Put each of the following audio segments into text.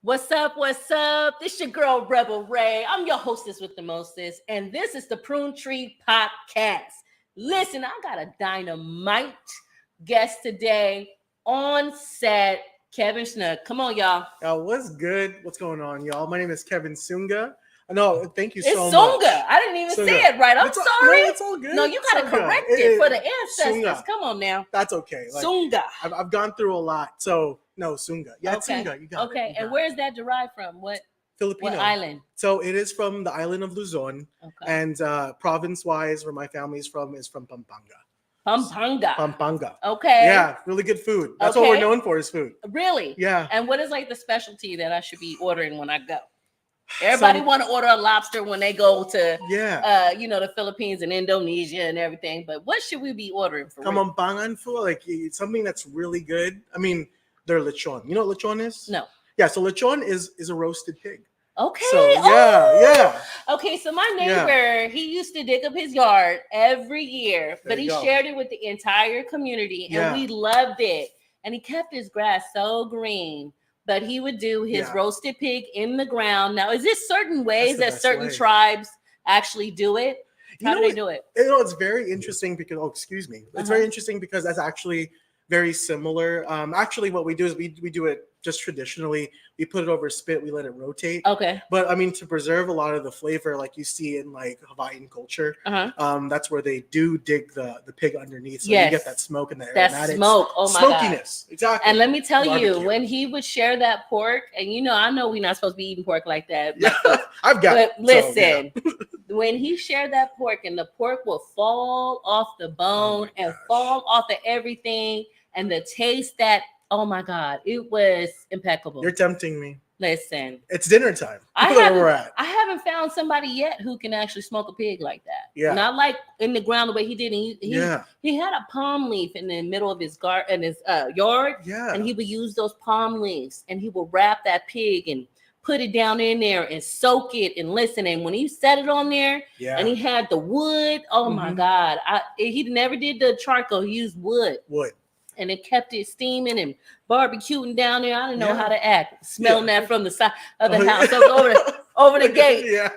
What's up? What's up? This your girl Rebel Ray. I'm your hostess with the mostest, and this is the Pruned podcast. Listen, I got a dynamite guest today on set, Kevin Sunga. Come on, y'all. What's good? What's going on, y'all? My name is Kevin Sunga. No, thank you It's so Sunga. much. I didn't even Sunga. say it right. I'm sorry. No, it's all good. No, you gotta Sunga. correct it for the ancestors. Sunga. Come on now. That's okay. Sunga. I've gone through a lot, so no, Sunga. Yeah, it's Okay. Sunga. You got it. Okay, and where's that derived from? What Filipino island? So it is from the island of Luzon, Okay. and province-wise, where my family is from Pampanga. Pampanga. Okay. Yeah, really good food. That's what we're known for is food. Really? Yeah. And what is like the specialty that I should be ordering when I go? Everybody want to order a lobster when they go to the Philippines and Indonesia and everything. But what should we be ordering for? Kamampangan food, like it's something that's really good. I mean, they're lechon. You know what lechon is? No. Yeah, so lechon is a roasted pig. Okay. So, yeah. Okay, so my neighbor, he used to dig up his yard every year, but he shared it with the entire community, and we loved it. And he kept his grass so green. But he would do his roasted pig in the ground. Now, is this certain ways that certain tribes actually do it? How do they do it? It's very interesting because, It's very interesting because that's actually very similar. Actually, what we do is we do it just traditionally. We put it over a spit, we let it rotate. Okay. But I mean, to preserve a lot of the flavor, like you see in like Hawaiian culture, that's where they do dig the pig underneath, so you get that smoke and the aromatics. Smoke. Oh my smokiness. God. Exactly. And let me tell you, when he would share that pork, and I know we're not supposed to be eating pork like that. But, But listen, when he shared that pork, and the pork will fall off the bone and fall off of everything, and the taste that. Oh my God, it was impeccable. You're tempting me. Listen, it's dinner time. I haven't found somebody yet who can actually smoke a pig like that. Yeah, not like in the ground the way he did. He had a palm leaf in the middle of his yard. Yeah, and he would use those palm leaves, and he would wrap that pig and put it down in there and soak it and listen. And when he set it on there, and he had the wood. Oh my God, he never did the charcoal. He used wood. And it kept it steaming and barbecuing down there. I didn't know how to act, smelling that from the side of the house. So over the gate. Yeah.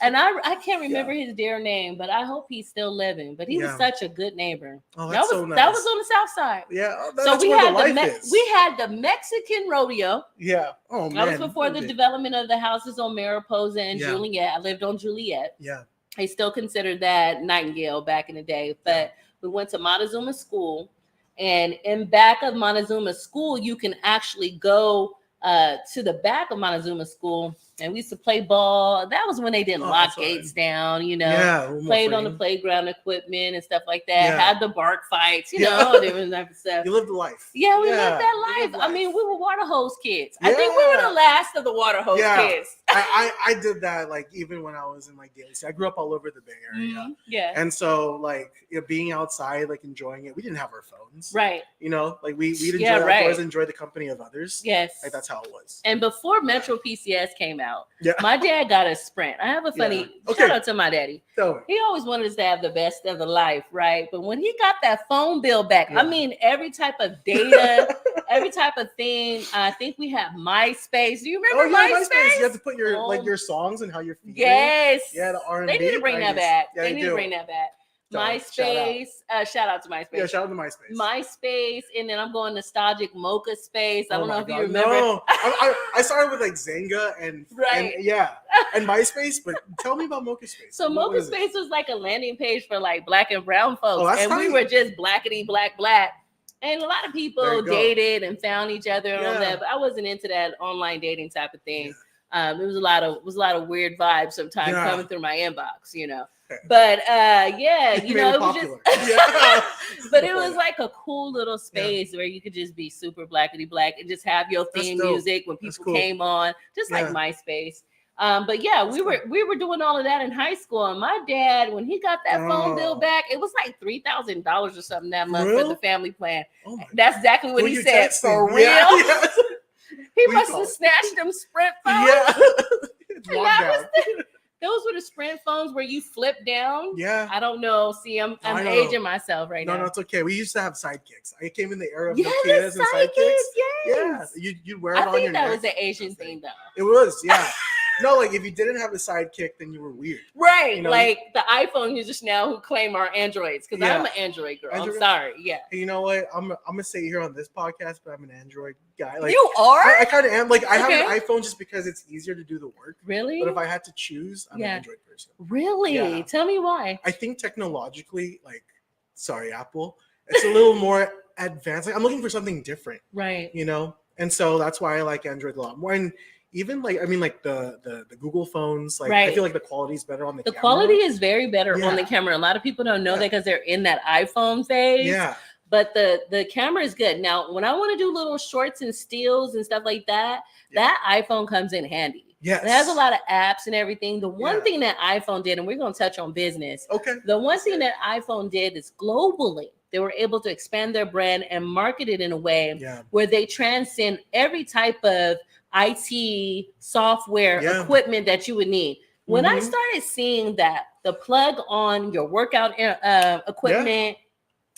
And I can't remember his dear name, but I hope he's still living. But he was such a good neighbor. Oh, that's so nice. That was on the south side. Yeah. So we had the Mexican rodeo. Yeah. Oh man. That was before the development of the houses on Mariposa and Juliet. I lived on Juliet. Yeah. They still considered that Nightingale back in the day. But we went to Montezuma School. And in back of Montezuma School, you can actually go to the back of Montezuma School, and we used to play ball. That was when they didn't lock gates down, played on the playground equipment and stuff like that. Had the bark fights, different type of stuff. You lived the life. Yeah, we lived that life. I mean, we were water hose kids. I think we were the last of the water hose kids. I did that like even when I was in like Daly. I grew up all over the Bay Area. Yeah. And so like being outside, like enjoying it. We didn't have our phones. Right. Like we'd enjoy outdoors, enjoy the company of others. Yes. Like that's how it was. And before Metro PCS came out, my dad got a Sprint. I have a funny shout out to my daddy. He always wanted us to have the best of the life, right? But when he got that phone bill back, I mean, every type of data, every type of thing. I think we have MySpace. Do you remember MySpace? You have to put your songs and how you're feeling. Yes. Yeah, the R&B. They need to bring that back. Yeah, they need to bring that back. MySpace. Shout out to MySpace. Yeah, shout out to MySpace. MySpace, and then I'm going nostalgic Mocha Space. I don't know if you remember. No. I started with like Zynga and MySpace, but tell me about Mocha Space. So Mocha Space was like a landing page for like Black and brown folks, and we were just blackity black. And a lot of people dated and found each other and all that, but I wasn't into that online dating type of thing. It was a lot of weird vibes sometimes coming through my inbox, But it was just but it was like a cool little space where you could just be super blackity black and just have your theme music when people came on, just like MySpace. But we were doing all of that in high school. And my dad, when he got that phone bill back, it was like $3,000 or something that month for the family plan. That's exactly what he said. For real. Yeah. He must have snatched them Sprint phones. Yeah. Those were the Sprint phones where you flip down. Yeah. I don't know. See, I'm aging myself right now. No, it's okay. We used to have sidekicks. I came in the era of Nokias and sidekicks. Yes. Yeah. You'd wear it on your neck. I think that was an Asian thing, though. It was, yeah. No, like if you didn't have a sidekick, then you were weird. Right. You know? Like the iPhone users now who claim are Androids. Because I'm an Android girl. I'm sorry. Yeah. Hey, you know what? I'm gonna say here on this podcast, but I'm an Android guy. Like you are? I kind of am. Like I have an iPhone just because it's easier to do the work. Really? But if I had to choose, I'm an Android person. Really? Yeah. Tell me why. I think technologically, sorry, Apple, it's a little more advanced. Like I'm looking for something different. Right. You know? And so that's why I like Android a lot more. And even the Google phones, I feel like the quality is better on the camera. The quality is very better on the camera. A lot of people don't know that because they're in that iPhone phase. Yeah. But the camera is good. Now, when I want to do little shorts and steals and stuff like that, that iPhone comes in handy. Yes. It has a lot of apps and everything. The one thing that iPhone did, and we're going to touch on business. Okay. The one thing that iPhone did is globally, they were able to expand their brand and market it in a way where they transcend every type of IT software equipment that you would need. When I started seeing that the plug on your workout equipment,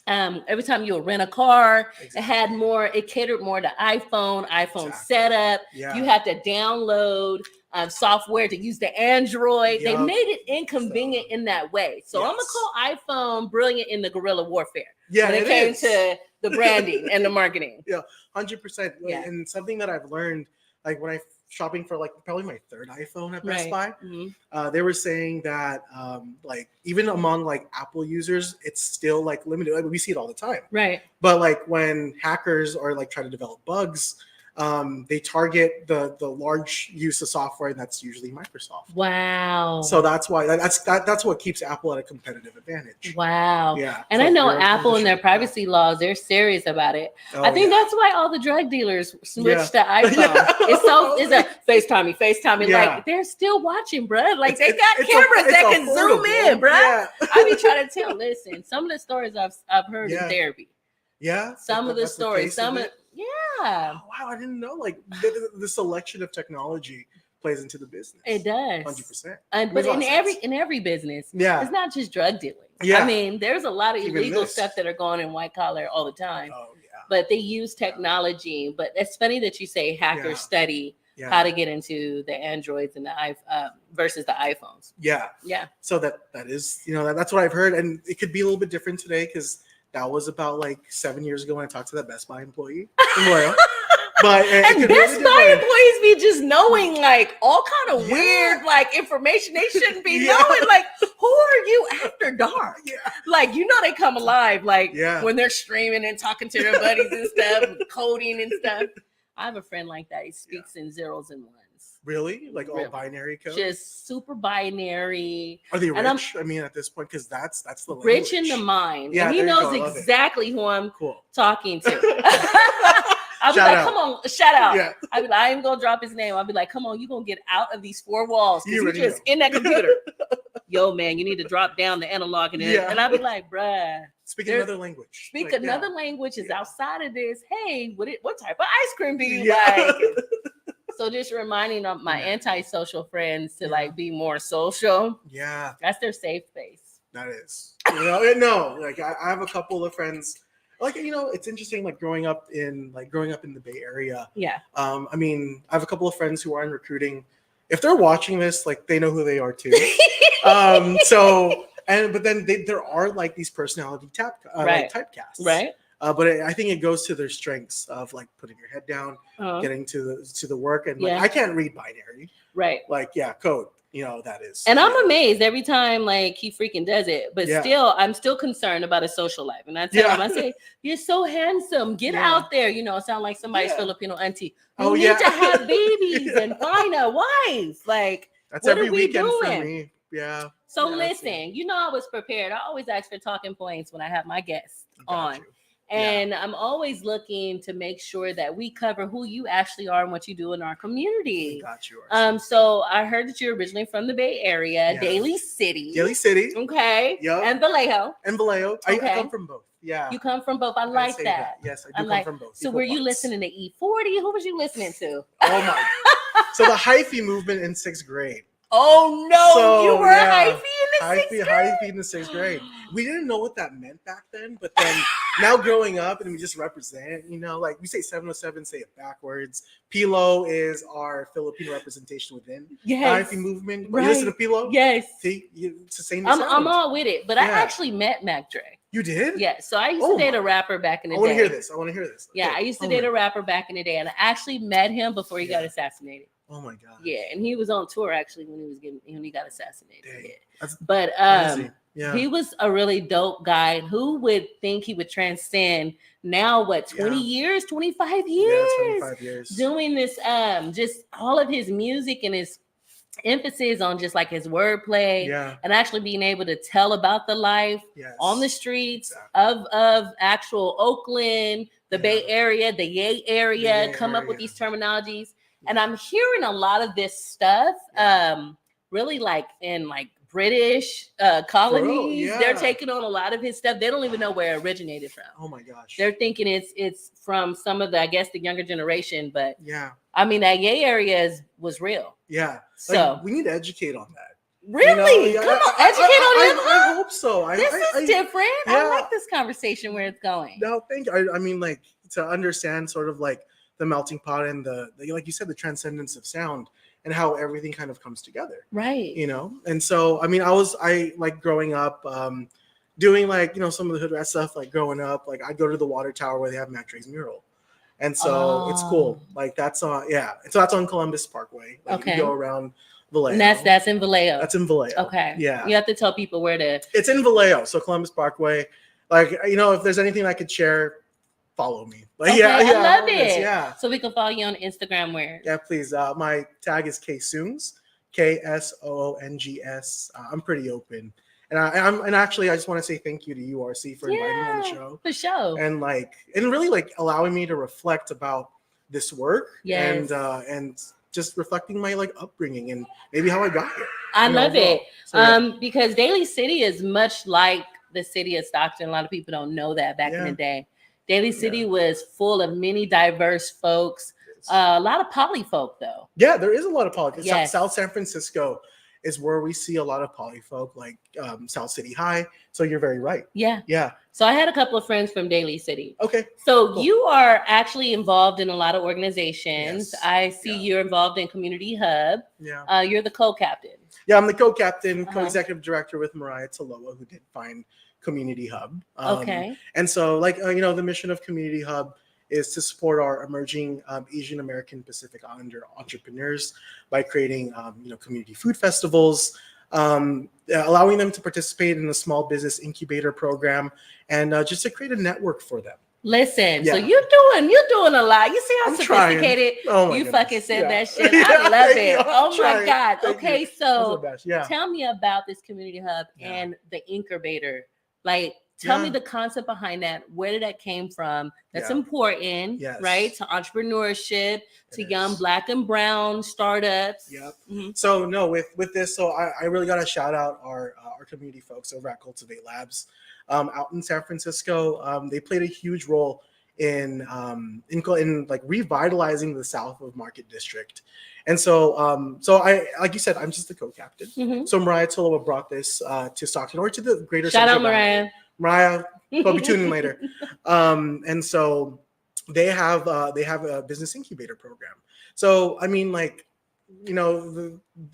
every time you would rent a car, it catered more to iPhone setup. Yeah. You had to download software to use the Android. They made it inconvenient in that way. So I'm gonna call iPhone brilliant in the guerrilla warfare. Yeah, when it came to the branding and the marketing. Yeah, 100%. And something that I've learned, like when I shopping for probably my third iPhone at Best Buy, they were saying that even among Apple users, it's still limited. We see it all the time. Right. But when hackers are try to develop bugs, they target the large use of software, and that's usually Microsoft. Wow. So that's why that's what keeps Apple at a competitive advantage. Wow. Yeah. And I know Apple and their privacy laws, they're serious about it. I think that's why all the drug dealers switched to iPhone. It's a FaceTime me. They're still watching, bro. They got cameras that can zoom in, bro. Yeah. I be trying to tell. Listen, some of the stories I've heard in therapy. Yeah. Some of the stories. Yeah. Oh, wow, I didn't know. The selection of technology plays into the business. It does. 100%. But in every business, it's not just drug dealing. Yeah. I mean, there's a lot of illegal stuff that are going in white collar all the time. Oh, yeah. But they use technology. But it's funny that you say hackers study how to get into the Androids and the versus the iPhones. Yeah. Yeah. So that is, that's what I've heard. And it could be a little bit different today because that was about 7 years ago when I talked to that Best Buy employee. But and Best Buy employees be just knowing all kind of weird information they shouldn't be knowing. Who are you after dark? They come alive when they're streaming and talking to their buddies and stuff, and coding and stuff. I have a friend like that. He speaks in zeros and ones. Really? All binary code? Just super binary. Are they rich? I mean, at this point, because that's the language. Rich in the mind. Yeah, and he knows exactly who I'm talking to. I'll be come on, shout out. Yeah. I'll be I ain't gonna drop his name. I'll be come on, you're gonna get out of these four walls because you're just in that computer. Yo, man, you need to drop down the analog and and I'll be bruh. Speak another language. Speak another language is outside of this. Hey, what type of ice cream do you like? So just reminding my antisocial friends to be more social. Yeah. That's their safe space. That is. I have a couple of friends. It's interesting, growing up in the Bay Area. Yeah. I mean, I have a couple of friends who are in recruiting. If they're watching this, they know who they are too. But then there are these personality typecasts. Right. But I think it goes to their strengths of putting your head down, getting to the work, and I can't read binary. Right. Code. That is. And I'm amazed every time he freaking does it. But still, I'm still concerned about his social life. And I tell him, I say, you're so handsome. Get out there. Sound like somebody's Filipino auntie. You need to have babies and find a wife. That's what every weekend doing? For me. Yeah. So listen, I was prepared. I always ask for talking points when I have my guests on. And I'm always looking to make sure that we cover who you actually are and what you do in our community. Got you. So I heard that you're originally from the Bay Area, Daly City. Okay. Yeah. And Vallejo. Okay. I come from both. Yeah. You come from both. I like that. Yes, I do come from both. So were you listening to E40? Who was you listening to? Oh my. So the hyphy movement in 6th grade. Oh no, so, you were hyphy in the sixth grade. We didn't know what that meant back then, but then now growing up and we just represent, like we say 707, say it backwards. Pilo is our Filipino representation within the hyphy movement. Right. You listen to Pilo? Yes. See, it's the same. I'm all with it, but I actually met Mac Dre. You did? Yeah. So I used to date a rapper back in the day. I want to hear this. Yeah, I used to date a rapper back in the day, and I actually met him before he got assassinated. Oh my god. Yeah, and he was on tour actually when he got assassinated. Dang. Yeah. But he was a really dope guy. Who would think he would transcend now 20 years, 25 years? Yeah, 25 years. Doing this just all of his music and his emphasis on just like his wordplay and actually being able to tell about the life on the streets of actual Oakland, the Bay Area, the Yay area, come up with these terminologies. And I'm hearing a lot of this stuff, really like in like British colonies. They're taking on a lot of his stuff. They don't even know where it originated from. Oh my gosh. They're thinking it's from some of the, I guess, the younger generation. But I mean, that Yay area was real. Yeah. So like, we need to educate on that. Really? Come on, educate on hip hop. I hope so. This is different. I like this conversation where it's going. No, thank you. I mean, like to understand sort of like the melting pot and the like you said, the transcendence of sound and how everything kind of comes together. Right. And so, I mean, I like growing up, doing like, some of the hood rat stuff, like growing up, like I'd go to the water tower where they have Mac Dre's mural. And so it's cool. Like that's on, so that's on Columbus Parkway. Like you go around Vallejo. And that's in Vallejo. That's in Vallejo. Okay. Yeah. You have to tell people where to. It's in Vallejo. So Columbus Parkway, like, if there's anything I could share, follow me. Like, I love it. Yeah. So we can follow you on Instagram where? Yeah, please. My tag is Ksungs, KSOONGS. I'm pretty open. And actually I just want to say thank you to URC for inviting me on the show. For sure. And really like allowing me to reflect about this work and just reflecting my like upbringing and maybe how I got here. I love it. So, because Daly City is much like the city of Stockton. A lot of people don't know that back in the day. Daly City was full of many diverse folks. A lot of poly folk, though. Yeah, there is a lot of poly. Yes. South San Francisco is where we see a lot of poly folk, like South City High. So you're very right. Yeah. Yeah. So I had a couple of friends from Daly City. Okay. So cool. You are actually involved in a lot of organizations. Yes. I see you're involved in Community Hub. Yeah. You're the co-captain. Yeah, I'm the co-captain, co-executive director with Mariah Taloa, who did find Community Hub. And so the mission of Community Hub is to support our emerging Asian American Pacific Islander entrepreneurs by creating community food festivals, allowing them to participate in a small business incubator program, and just to create a network for them. Listen, so you're doing a lot. You see how sophisticated you fucking said that shit. I love it. Oh my God. Okay, so tell me about this Community Hub and the incubator. Like, tell me the concept behind that. Where did that came from? That's important, right? To entrepreneurship, to young Black and brown startups. Yep. Mm-hmm. So no, with this, so I really got to shout out our community folks over at Cultivate Labs out in San Francisco. They played a huge role in like revitalizing the South of Market District. And so I, like you said, I'm just the co-captain. Mm-hmm. So Mariah Taloa brought this to Stockton or to the greater Shout out Mariah. Mariah, we'll be tuning later. And so they have a business incubator program. So I mean, like,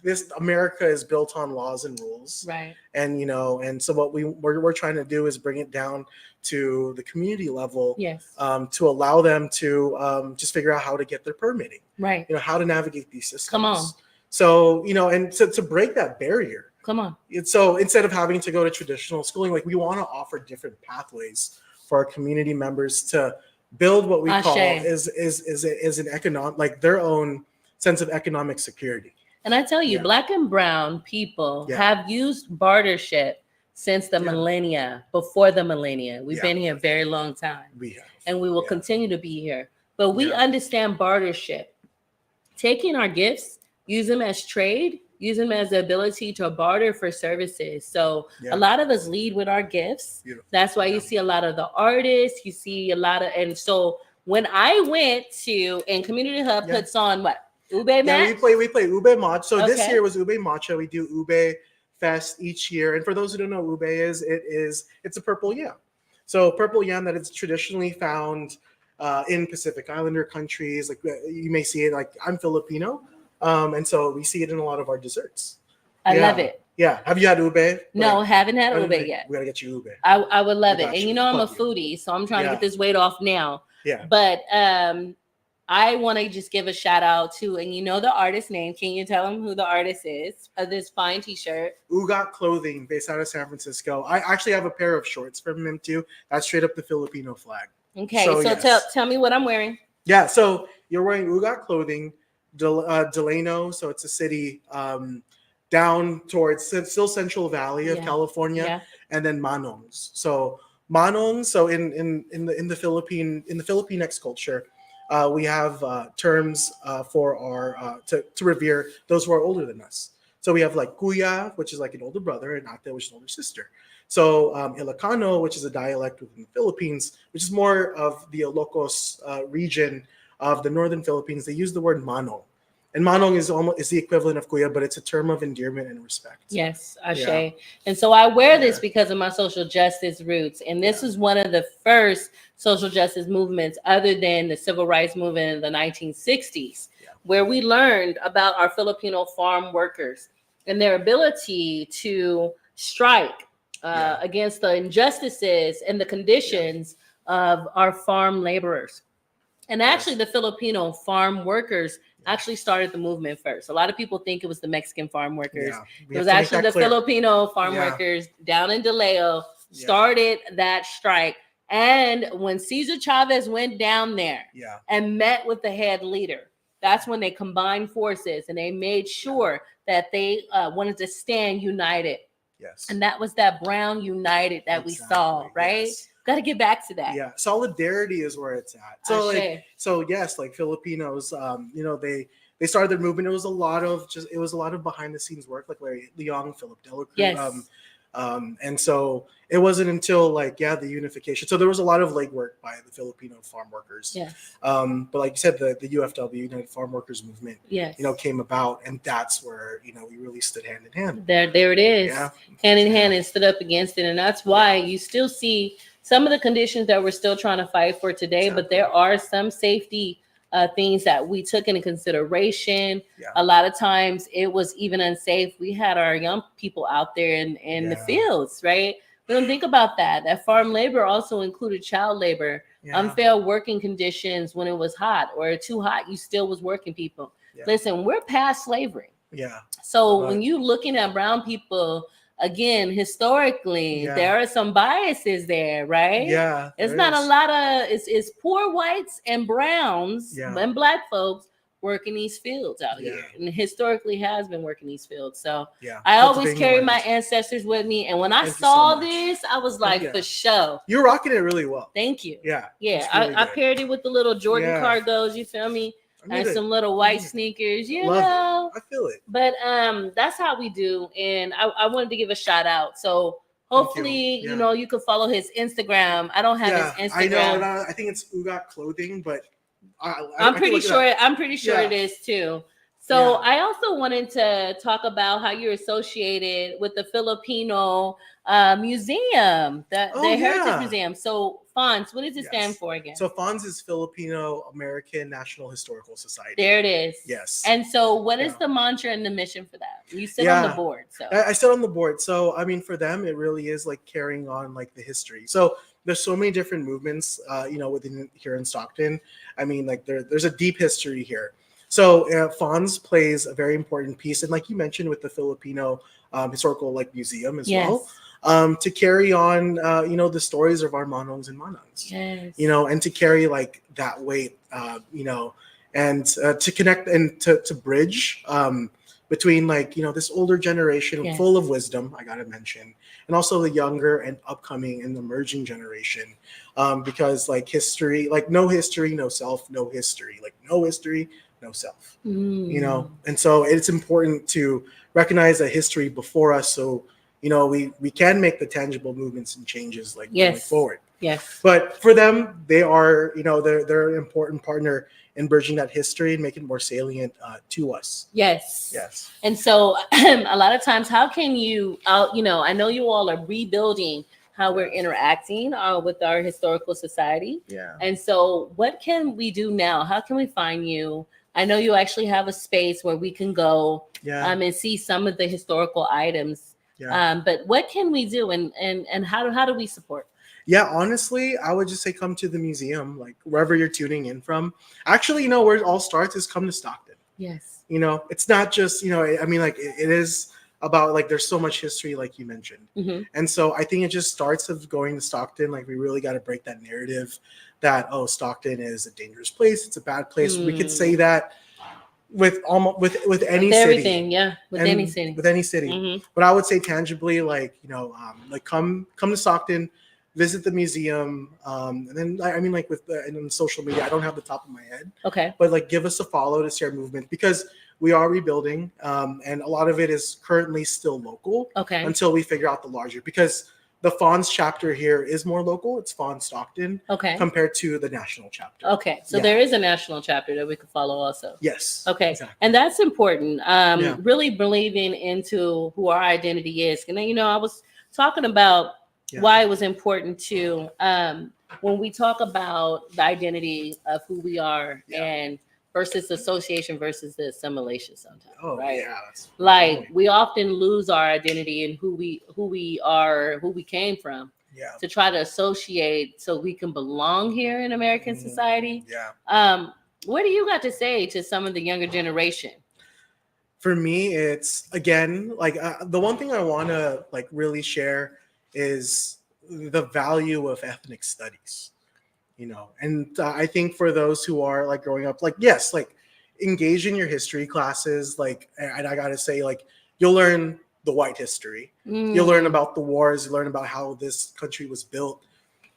this America is built on laws and rules, right? And and so what we're trying to do is bring it down to the community level, to allow them to just figure out how to get their permitting, right? How to navigate these systems. Come on. So and to break that barrier. Come on. So instead of having to go to traditional schooling, like we want to offer different pathways for our community members to build what we call is an economic, like their own sense of economic security. And I tell you, Black and brown people have used bartership since the millennia, before the millennia. We've been here a very long time. We have. And we will continue to be here. But we understand bartership. Taking our gifts, use them as trade, use them as the ability to barter for services. So a lot of us lead with our gifts. Beautiful. That's why you see a lot of the artists, you see a lot of, and so when I went to, and Community Hub puts on Ube match? Yeah, we play ube matcha. So this year was ube matcha. We do ube fest each year. And for those who don't know what ube is, it's a purple yam. So purple yam that is traditionally found in Pacific Islander countries. Like you may see it. Like I'm Filipino, and so we see it in a lot of our desserts. I love it. Yeah. Have you had ube? No, haven't had ube yet. We gotta get you ube. I would love it. And you know I'm a foodie, so I'm trying to get this weight off now. Yeah. But I want to just give a shout out to, and you know the artist name. Can you tell them who the artist is of this fine t-shirt? Ugat Clothing, based out of San Francisco. I actually have a pair of shorts from him too. That's straight up the Filipino flag. Okay, so yes. tell me what I'm wearing. Yeah, so you're wearing Ugat Clothing, Delano. So it's a city down towards still Central Valley of California, and then Manongs. So Manongs. So in the Filipinx culture. We have terms for our to revere those who are older than us. So we have like Kuya, which is like an older brother, and Ate, which is an older sister. So Ilocano, which is a dialect within the Philippines, which is more of the Ilocos region of the northern Philippines. They use the word manong. And manong is the equivalent of kuya, but it's a term of endearment and respect. Yes, Ashe. Yeah. And so I wear this because of my social justice roots. And this is one of the first social justice movements other than the civil rights movement in the 1960s, where we learned about our Filipino farm workers and their ability to strike against the injustices and the conditions of our farm laborers. And actually, the Filipino farm workers actually started the movement first. A lot of people think it was the Mexican farm workers. It was actually the Filipino farm workers down in DeLeo started that strike. And when Cesar Chavez went down there and met with the head leader, that's when they combined forces and they made sure that they wanted to stand united. Yes. And that was that brown united that we saw, right? Yes. Got to get back to that. Yeah, solidarity is where it's at. So yes, like Filipinos, they started their movement. It was a lot of behind the scenes work, like Larry Leong, Philip Delacruz. Yes. And so it wasn't until the unification. So there was a lot of legwork by the Filipino farm workers. Yes. But like you said, the UFW, United Farm Workers Movement, came about, and that's where we really stood hand in hand. There it is, hand in hand, and stood up against it, and that's why you still see some of the conditions that we're still trying to fight for today. But there are some safety things that we took into consideration. A lot of times it was even unsafe. We had our young people out there in the fields, right? We don't think about that. That farm labor also included child labor, unfair working conditions when it was hot or too hot, you still was working people. Listen, we're past slavery. So when you're looking at brown people, again, historically, there are some biases there, right? It's not a lot of it's poor whites and browns and black folks working these fields out here, and historically has been working these fields. So I always carry my ancestors with me, and when I saw this, I was like, for sure, you're rocking it really well. Thank you. Really I paired it with the little Jordan cargos. You feel me? And some little white sneakers, I feel it. But that's how we do. And I wanted to give a shout out. So hopefully, you can follow his Instagram. I don't have his Instagram. I know. I think it's Ugat Clothing, but I'm pretty sure it is too. So I also wanted to talk about how you're associated with the Filipino museum, the Heritage Museum. So FONS, what does it stand for again? So FONS is Filipino American National Historical Society. There it is. Yes. And so what is the mantra and the mission for that? You sit on the board. So I sit on the board. So I mean, for them, it really is like carrying on like the history. So there's so many different movements, within here in Stockton. I mean, like there's a deep history here. So FONS plays a very important piece, and like you mentioned, with the Filipino historical museum as well, to carry on the stories of our manongs and manangs, and to carry that weight, and to connect and to bridge between this older generation full of wisdom, I gotta mention, and also the younger and upcoming and emerging generation, because history, no history, no self, no history, no history, no self, and so it's important to recognize the history before us, so we can make the tangible movements and changes going forward. Yes. But for them, they are, they're an important partner in bridging that history and making it more salient to us. Yes. Yes. And so a lot of times, how can you, I know you all are rebuilding how we're interacting with our historical society. Yeah. And so what can we do now? How can we find you? I know you actually have a space where we can go and see some of the historical items. Yeah. But what can we do, and how do we support? Yeah, honestly, I would just say come to the museum, like wherever you're tuning in from. Actually, where it all starts is come to Stockton. Yes. It's not just, I mean, like it is about like there's so much history, like you mentioned. Mm-hmm. And so I think it just starts of going to Stockton. Like we really got to break that narrative that, oh, Stockton is a dangerous place. It's a bad place. We could say that with almost with any with everything, city. yeah, with any city. With any city. Mm-hmm. But I would say tangibly, like, like come to Stockton, visit the museum, and then I mean, like in social media, I don't have the top of my head. Okay. But like, give us a follow to see our movement because we are rebuilding, and a lot of it is currently still local. Okay. Until we figure out the larger, because the Fawns chapter here is more local. It's Fawn Stockton. Okay. Compared to the national chapter. Okay, so there is a national chapter that we could follow also. Yes. Okay, exactly. And that's important. Really believing into who our identity is. And then, I was talking about why it was important to when we talk about the identity of who we are and versus association versus the assimilation sometimes. Oh, right? Yeah. Like we often lose our identity and who we are, who we came from. Yeah. To try to associate so we can belong here in American society. Yeah. What do you got to say to some of the younger generation? For me, it's again like the one thing I want to like really share is the value of ethnic studies. And I think for those who are like growing up, like yes, like engage in your history classes, like, and I gotta say, like you'll learn the white history. You'll learn about the wars, you learn about how this country was built,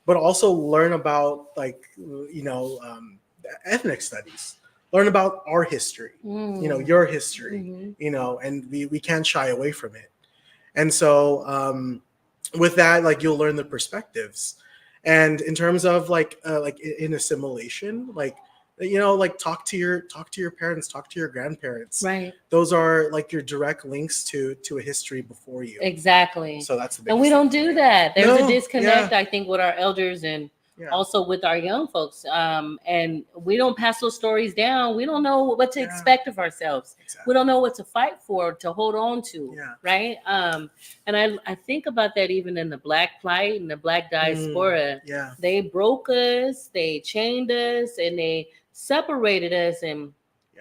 but also learn about like, ethnic studies, learn about our history, your history, and we can't shy away from it. And so with that, like you'll learn the perspectives. And in terms of like in assimilation, like, like talk to your parents, talk to your grandparents. Right. Those are like your direct links to a history before you. Exactly. So that's the biggest and we don't do that. There's a disconnect, I think, with our elders and also with our young folks. And we don't pass those stories down. We don't know what to expect of ourselves. Exactly. We don't know what to fight for, to hold on to. Yeah. Right. And I think about that even in the Black plight and the Black diaspora. They broke us, they chained us, and they separated us. And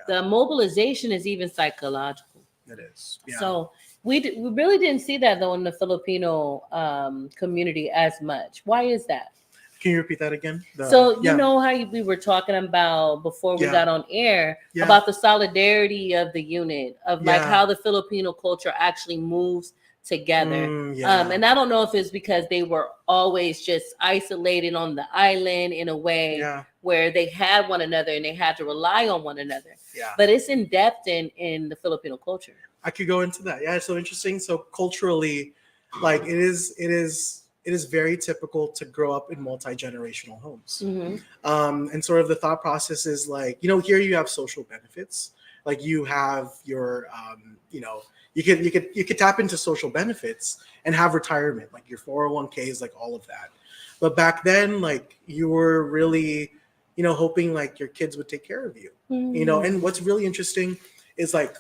the mobilization is even psychological. It is. Yeah. So we really didn't see that though in the Filipino community as much. Why is that? Can you repeat that again? You know how we were talking about before we got on air about the solidarity of the unit of like how the Filipino culture actually moves together. And I don't know if it's because they were always just isolated on the island in a way where they had one another and they had to rely on one another. But it's in depth in the Filipino culture. I could go into that. Yeah, it's so interesting. So culturally, like it is very typical to grow up in multi-generational homes. And sort of the thought process is like, here you have social benefits. Like you have your, you could tap into social benefits and have retirement, like your 401ks, like all of that. But back then, like you were really, hoping like your kids would take care of you, and what's really interesting is like,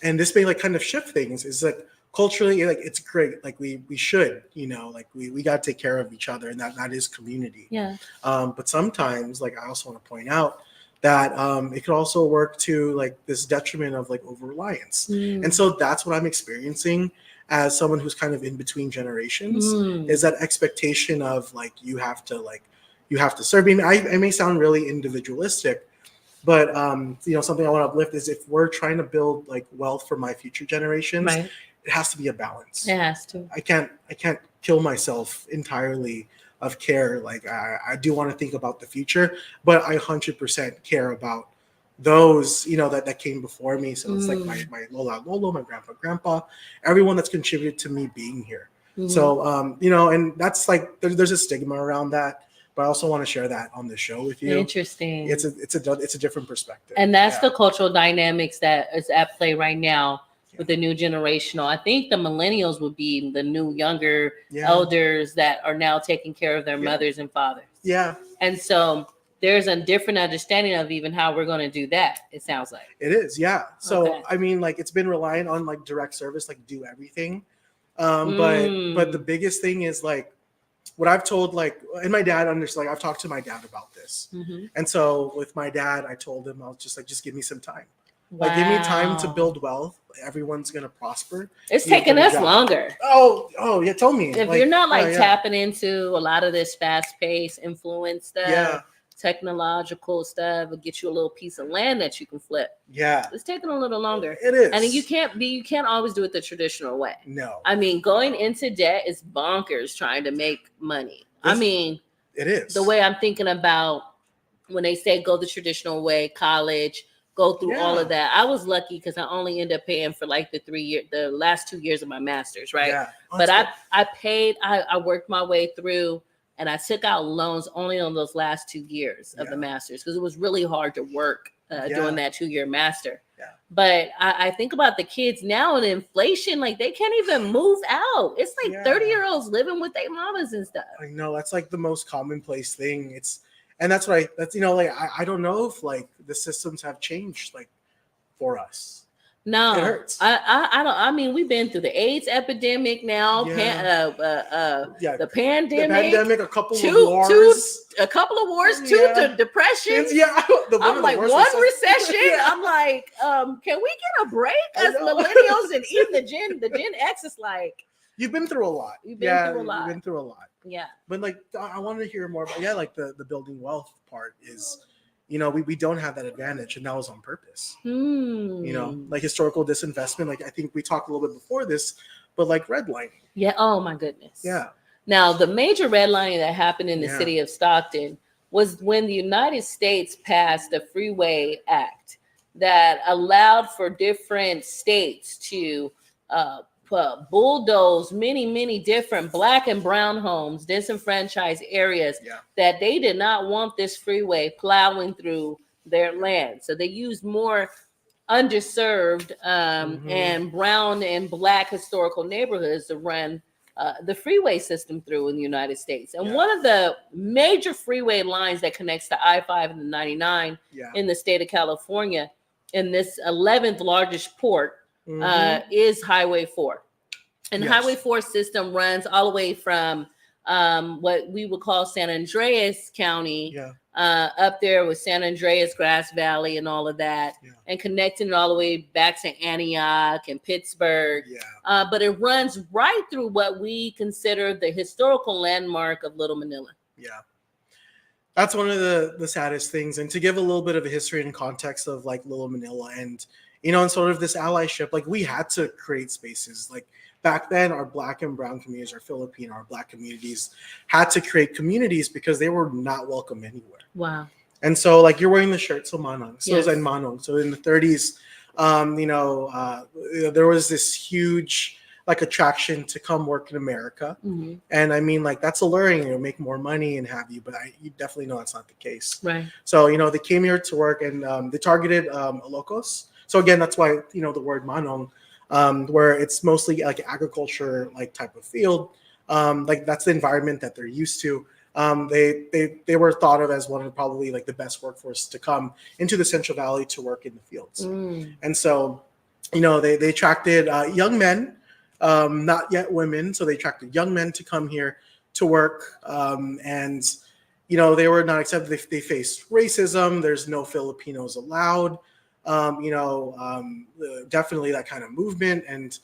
and this may like kind of shift things, is like, culturally, like it's great. Like we should, like we got to take care of each other, and that is community. Yeah. But sometimes, like I also want to point out that it could also work to like this detriment of like over reliance. And so that's what I'm experiencing as someone who's kind of in between generations. Is that expectation of like you have to serve. I mean, I may sound really individualistic, but something I want to uplift is if we're trying to build like wealth for my future generations. Right. It has to be a balance. It has to. I can't kill myself entirely of care. Like I do want to think about the future, but I 100% care about those, that came before me. So it's like my Lola, my grandpa, everyone that's contributed to me being here. Mm-hmm. So, and that's like, there's a stigma around that, but I also want to share that on the show with you. Interesting. It's a different perspective. And that's the cultural dynamics that is at play right now with the new generational. I think the millennials would be the new younger elders that are now taking care of their mothers and fathers. Yeah. And so there's a different understanding of even how we're going to do that, it sounds like. It is, yeah. So, I mean, like, it's been reliant on, like, direct service, like, do everything. But the biggest thing is, like, what I've told, like, and my dad understands, like, I've talked to my dad about this. Mm-hmm. And so with my dad, I told him, I was just like, just give me some time. Wow. Like, give me time to build wealth. Everyone's going to prosper. It's taking us longer. Oh, yeah, tell me. If you're not, like, tapping into a lot of this fast-paced influence stuff, technological stuff, will get you a little piece of land that you can flip. Yeah. It's taking a little longer. It is. And you can't always do it the traditional way. No. I mean, going into debt is bonkers trying to make money. It is. The way I'm thinking about when they say go the traditional way, college, go through all of that. I was lucky because I only ended up paying for like the last 2 years of my master's, right? Yeah. But I worked my way through. And I took out loans only on those last 2 years of the master's because it was really hard to work doing that 2-year master. Yeah. But I think about the kids now and inflation, like they can't even move out. It's like 30-year-olds living with their mamas and stuff. I know, that's like the most commonplace thing. And that's like, I don't know if like the systems have changed like for us. No, it hurts. I don't. I mean, we've been through the AIDS epidemic now. The pandemic. A couple of wars. Two depressions. Yeah, I'm like one recession. I'm like, can we get a break as millennials and even the Gen X is like. You've been through a lot. You've been through a lot. Yeah. But like, I wanted to hear more about like the building wealth part is. We don't have that advantage, and that was on purpose. Like historical disinvestment. Like I think we talked a little bit before this, but like redlining. Yeah. Oh my goodness. Yeah. Now the major redlining that happened in the city of Stockton was when the United States passed the Freeway Act that allowed for different states to bulldoze many different Black and brown homes, disenfranchised areas that they did not want this freeway plowing through their land. So they used more underserved and brown and Black historical neighborhoods to run the freeway system through in the United States. And one of the major freeway lines that connects the I-5 and the 99 in the state of California, in this 11th largest port, is Highway 4. And Highway 4 system runs all the way from what we would call San Andreas County, up there with San Andreas, Grass Valley, and all of that, and connecting it all the way back to Antioch and Pittsburgh. But it runs right through what we consider the historical landmark of Little Manila. Yeah. That's one of the saddest things. And to give a little bit of a history and context of like Little Manila and, and sort of this allyship, like we had to create spaces. Like back then, our Black and brown communities, our Filipino, our Black communities had to create communities because they were not welcome anywhere. Wow. And so like you're wearing the shirt, so Manong. So is Manong. So in the 30s, there was this huge like attraction to come work in America. And I mean, like that's alluring, make more money and have you, but you definitely know that's not the case. Right. So, they came here to work and they targeted Ilocos. So again, that's why, the word Manong, where it's mostly like agriculture, like type of field. Like that's the environment that they're used to. They were thought of as one of probably like the best workforce to come into the Central Valley to work in the fields. And so, they attracted young men, not yet women. So they attracted young men to come here to work. And, they were not accepted. They faced racism. There's no Filipinos allowed. Definitely that kind of movement. And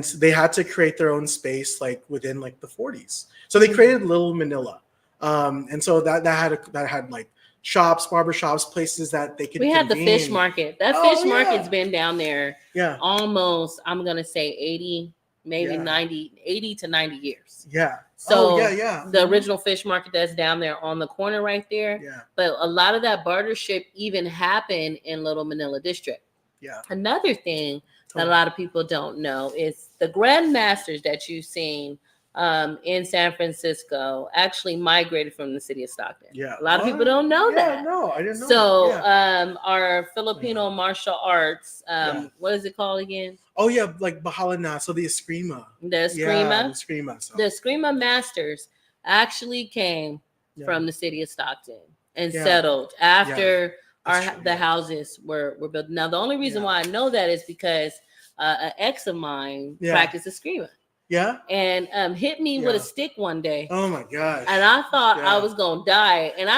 they had to create their own space, like within like the 40s. So they created Little Manila. And so that had like shops, barber shops, places that they could. We had the fish market. That fish market's been down there. Yeah. Almost, I'm going to say 80, maybe 80 to 90 years. Yeah. So the original fish market that's down there on the corner right there. Yeah. But a lot of that bartership even happened in Little Manila District. Yeah. Another thing that a lot of people don't know is the grandmasters that you've seen in San Francisco actually migrated from the city of Stockton. Yeah. A lot of people don't know that. No, I didn't know. So our Filipino martial arts, what is it called again? Oh yeah, like Bahala. So the Eskrima. The Eskrima. The Eskrima. So. The Eskrima masters actually came from the city of Stockton and settled after the houses were built. Now the only reason why I know that is because an ex of mine practiced Eskrima. Yeah. And hit me with a stick one day. Oh my gosh. And I thought I was gonna die. And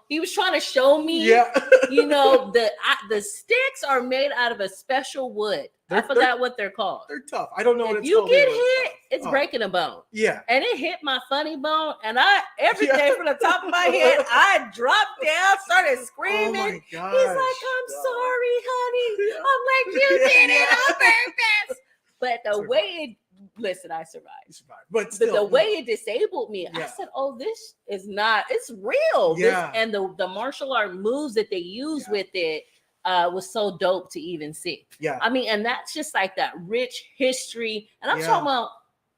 he was trying to show me. Yeah. The sticks are made out of a special wood. I forgot what they're called. They're tough. I don't know what it's called. If you called. get hit, it's breaking a bone. Yeah. And it hit my funny bone. And everything from the top of my head, I dropped down, started screaming. Oh my gosh. He's like, I'm sorry, honey. I'm like, you did it on purpose. But the way listen, I survived. You survived. But still, the way it disabled me, I said, oh, this is not, it's real. Yeah. And the martial art moves that they use with it was so dope to even see. Yeah. I mean, and that's just like that rich history. And I'm talking about,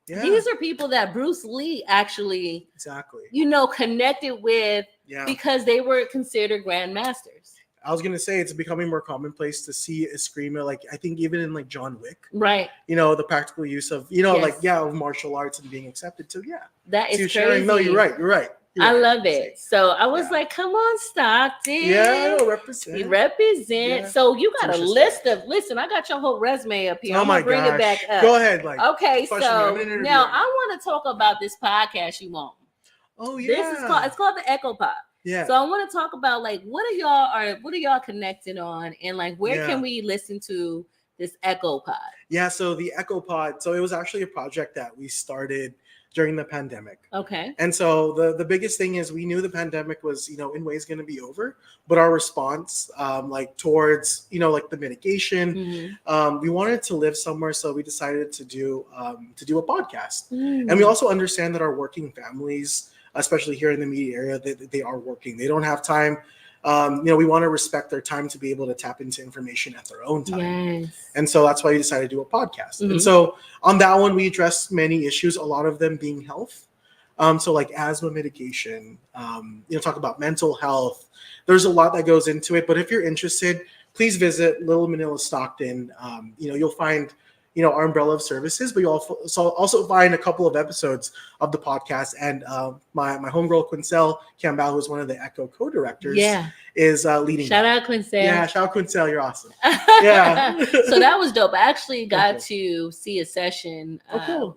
these are people that Bruce Lee actually, connected with because they were considered grandmasters. I was gonna say it's becoming more commonplace to see Eskrima, like I think even in like John Wick, right? The practical use of of martial arts and being accepted. So that is crazy. No, you're right. I love it. So I was like, come on, Stockton. Yeah, represent. You represent. Yeah. So you got a list of, I got your whole resume up here. Oh, I'm going to bring it back up. Go ahead. Okay, so now I want to talk about this podcast you want. Oh, yeah. It's called the Echo Pod. Yeah. So I want to talk about what are y'all connected on, and where can we listen to this Echo Pod? Yeah, so the Echo Pod, so it was actually a project that we started during the pandemic. Okay. And so the biggest thing is we knew the pandemic was, in ways going to be over, but our response towards, the mitigation, we wanted to live somewhere. So we decided to do a podcast. And we also understand that our working families, especially here in the media area, they are working. They don't have time. We want to respect their time to be able to tap into information at their own time. Yes. And so that's why we decided to do a podcast. And so on that one, we addressed many issues, a lot of them being health. So like asthma mitigation, talk about mental health. There's a lot that goes into it. But if you're interested, please visit Little Manila Stockton. You'll find our umbrella of services, but you also find a couple of episodes of the podcast. And my homegirl Quincel Campbell, who's one of the Echo co-directors, is leading. Shout out Quincel. Yeah, shout out Quincel, you're awesome. Yeah. So that was dope. I actually got to see a session,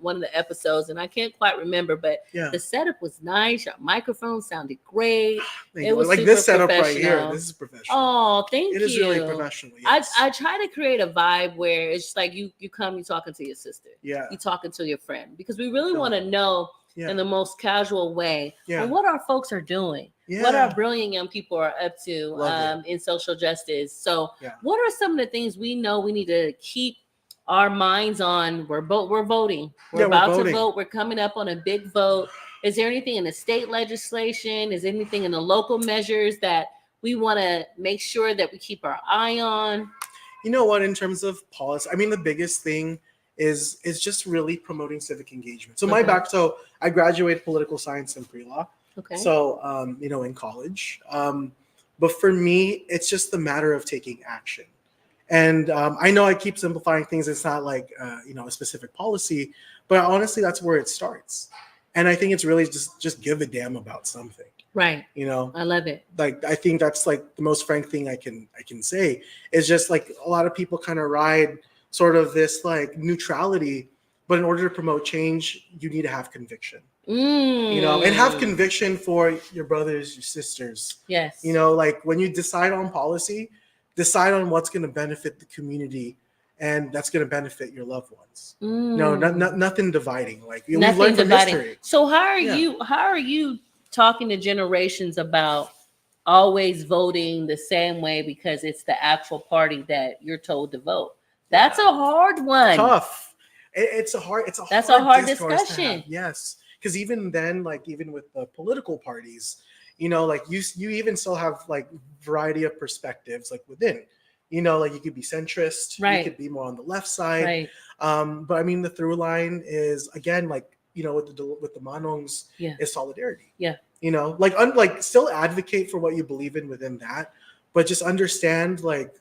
one of the episodes, and I can't quite remember, but the setup was nice. Your microphone sounded great. It was like this setup right here. This is professional. Oh, thank you. It is really professional. Yes. I try to create a vibe where it's just like you come, you talking to your sister. Yeah. You talking to your friend, because we really want to know in the most casual way what our folks are doing. Yeah. What our brilliant young people are up to in social justice. So what are some of the things we know we need to keep our minds on? We're voting. We're about to vote. We're coming up on a big vote. Is there anything in the state legislation? Is there anything in the local measures that we want to make sure that we keep our eye on? You know what, in terms of policy, I mean, the biggest thing is just really promoting civic engagement. So so I graduated political science and pre-law. Okay. So, in college, but for me, it's just the matter of taking action. And I know I keep simplifying things. It's not like, a specific policy, but honestly, that's where it starts. And I think it's really just give a damn about something. Right. I love it. Like, I think that's like the most frank thing I can say is just like a lot of people kind of ride sort of this like neutrality, but in order to promote change, you need to have conviction. And have conviction for your brothers, your sisters. Yes. Like when you decide on policy, decide on what's going to benefit the community, and that's going to benefit your loved ones. No, nothing dividing. Like we've learned from history. So how are you talking to generations about always voting the same way because it's the actual party that you're told to vote? That's a hard one. Tough. That's a hard discussion. Yes. Because even then, like even with the political parties, like you even still have like variety of perspectives like within. You know, like you could be centrist, you could be more on the left side. But I mean, the through line is again, like, you know, with the Manongs, is solidarity. You know, like still advocate for what you believe in within that, but just understand, like,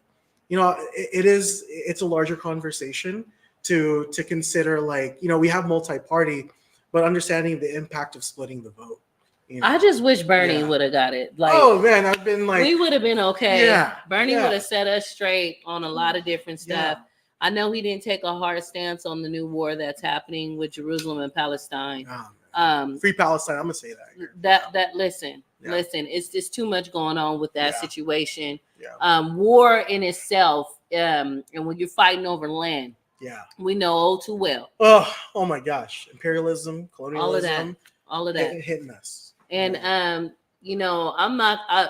you know, it's a larger conversation to consider, like, you know, we have multi-party, but understanding the impact of splitting the vote. You know? I just wish Bernie would have got it. Like, oh man, I've been like, we would have been okay. Yeah, Bernie would have set us straight on a lot of different stuff. I know he didn't take a hard stance on the new war that's happening with Jerusalem and Palestine. Free Palestine. I'm gonna say that. Listen, it's too much going on with that situation. War in itself, and when you're fighting over land, we know all too well. Oh my gosh, imperialism, colonialism, all of that hitting us. And you know,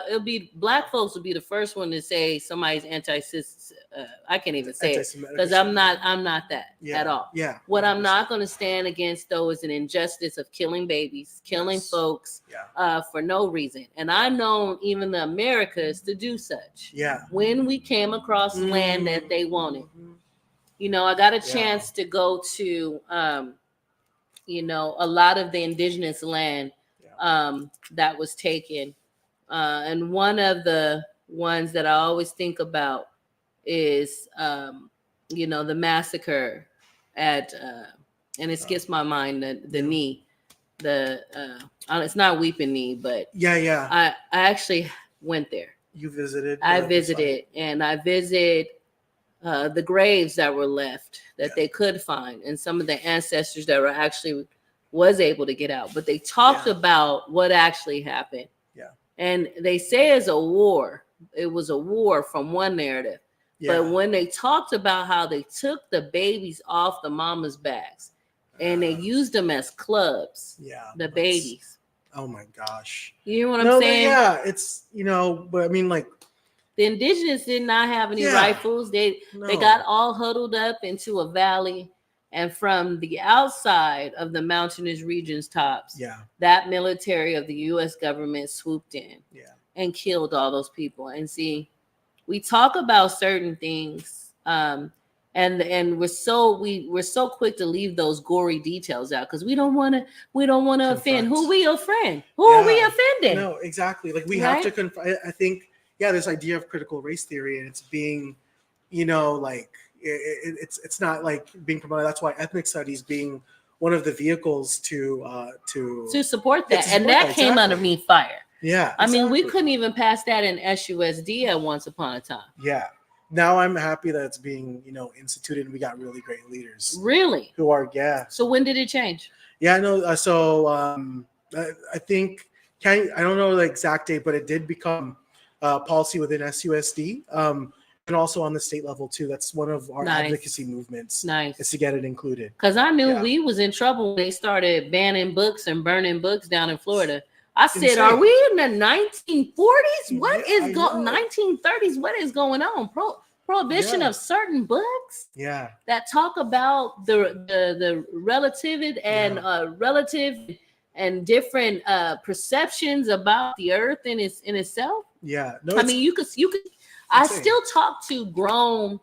it'll be black folks will be the first one to say somebody's anti-cis. I can't even say it because I'm not that at all. What I'm not going to stand against though is an injustice of killing babies, killing folks for no reason. And I've known even the Americas to do such. When we came across land that they wanted. You know, I got a chance to go to you know, a lot of the indigenous land that was taken. And one of the ones that I always think about is, you know, the massacre at, and it skips my mind, the knee, it's not Weeping Knee, but I actually went there. You visited? I visited, and I visited the graves that were left that they could find, and some of the ancestors that were actually was able to get out, but they talked about what actually happened. And they say it's a war. It was a war from one narrative. But when they talked about how they took the babies off the mama's backs and they used them as clubs, the babies. Oh my gosh. You know what I'm saying? It's, you know, but I mean, like, the indigenous did not have any rifles. They got all huddled up into a valley. And from the outside of the mountainous regions tops, that military of the U.S. government swooped in and killed all those people. And see, we talk about certain things, and we're so quick to leave those gory details out because we don't want to offend. Who we offend? Who are we offending? No, exactly. Like we have to confront. I think this idea of critical race theory, and it's being, you know, like. It's not like being promoted. That's why ethnic studies being one of the vehicles to support that, and that came underneath fire. I mean, we couldn't even pass that in SUSD at once upon a time. Now I'm happy that it's being, you know, instituted, and we got really great leaders. Really? Who are So when did it change? I think I don't know the exact date, but it did become policy within SUSD. And also on the state level too. That's one of our advocacy movements. Is to get it included. Because I knew we was in trouble when they started banning books and burning books down in Florida. I said, "Are we in the 1940s? What is 1930s? What is going on? Prohibition of certain books? That talk about the relative and relative and different perceptions about the earth in itself. I mean, you could. I still talk to grown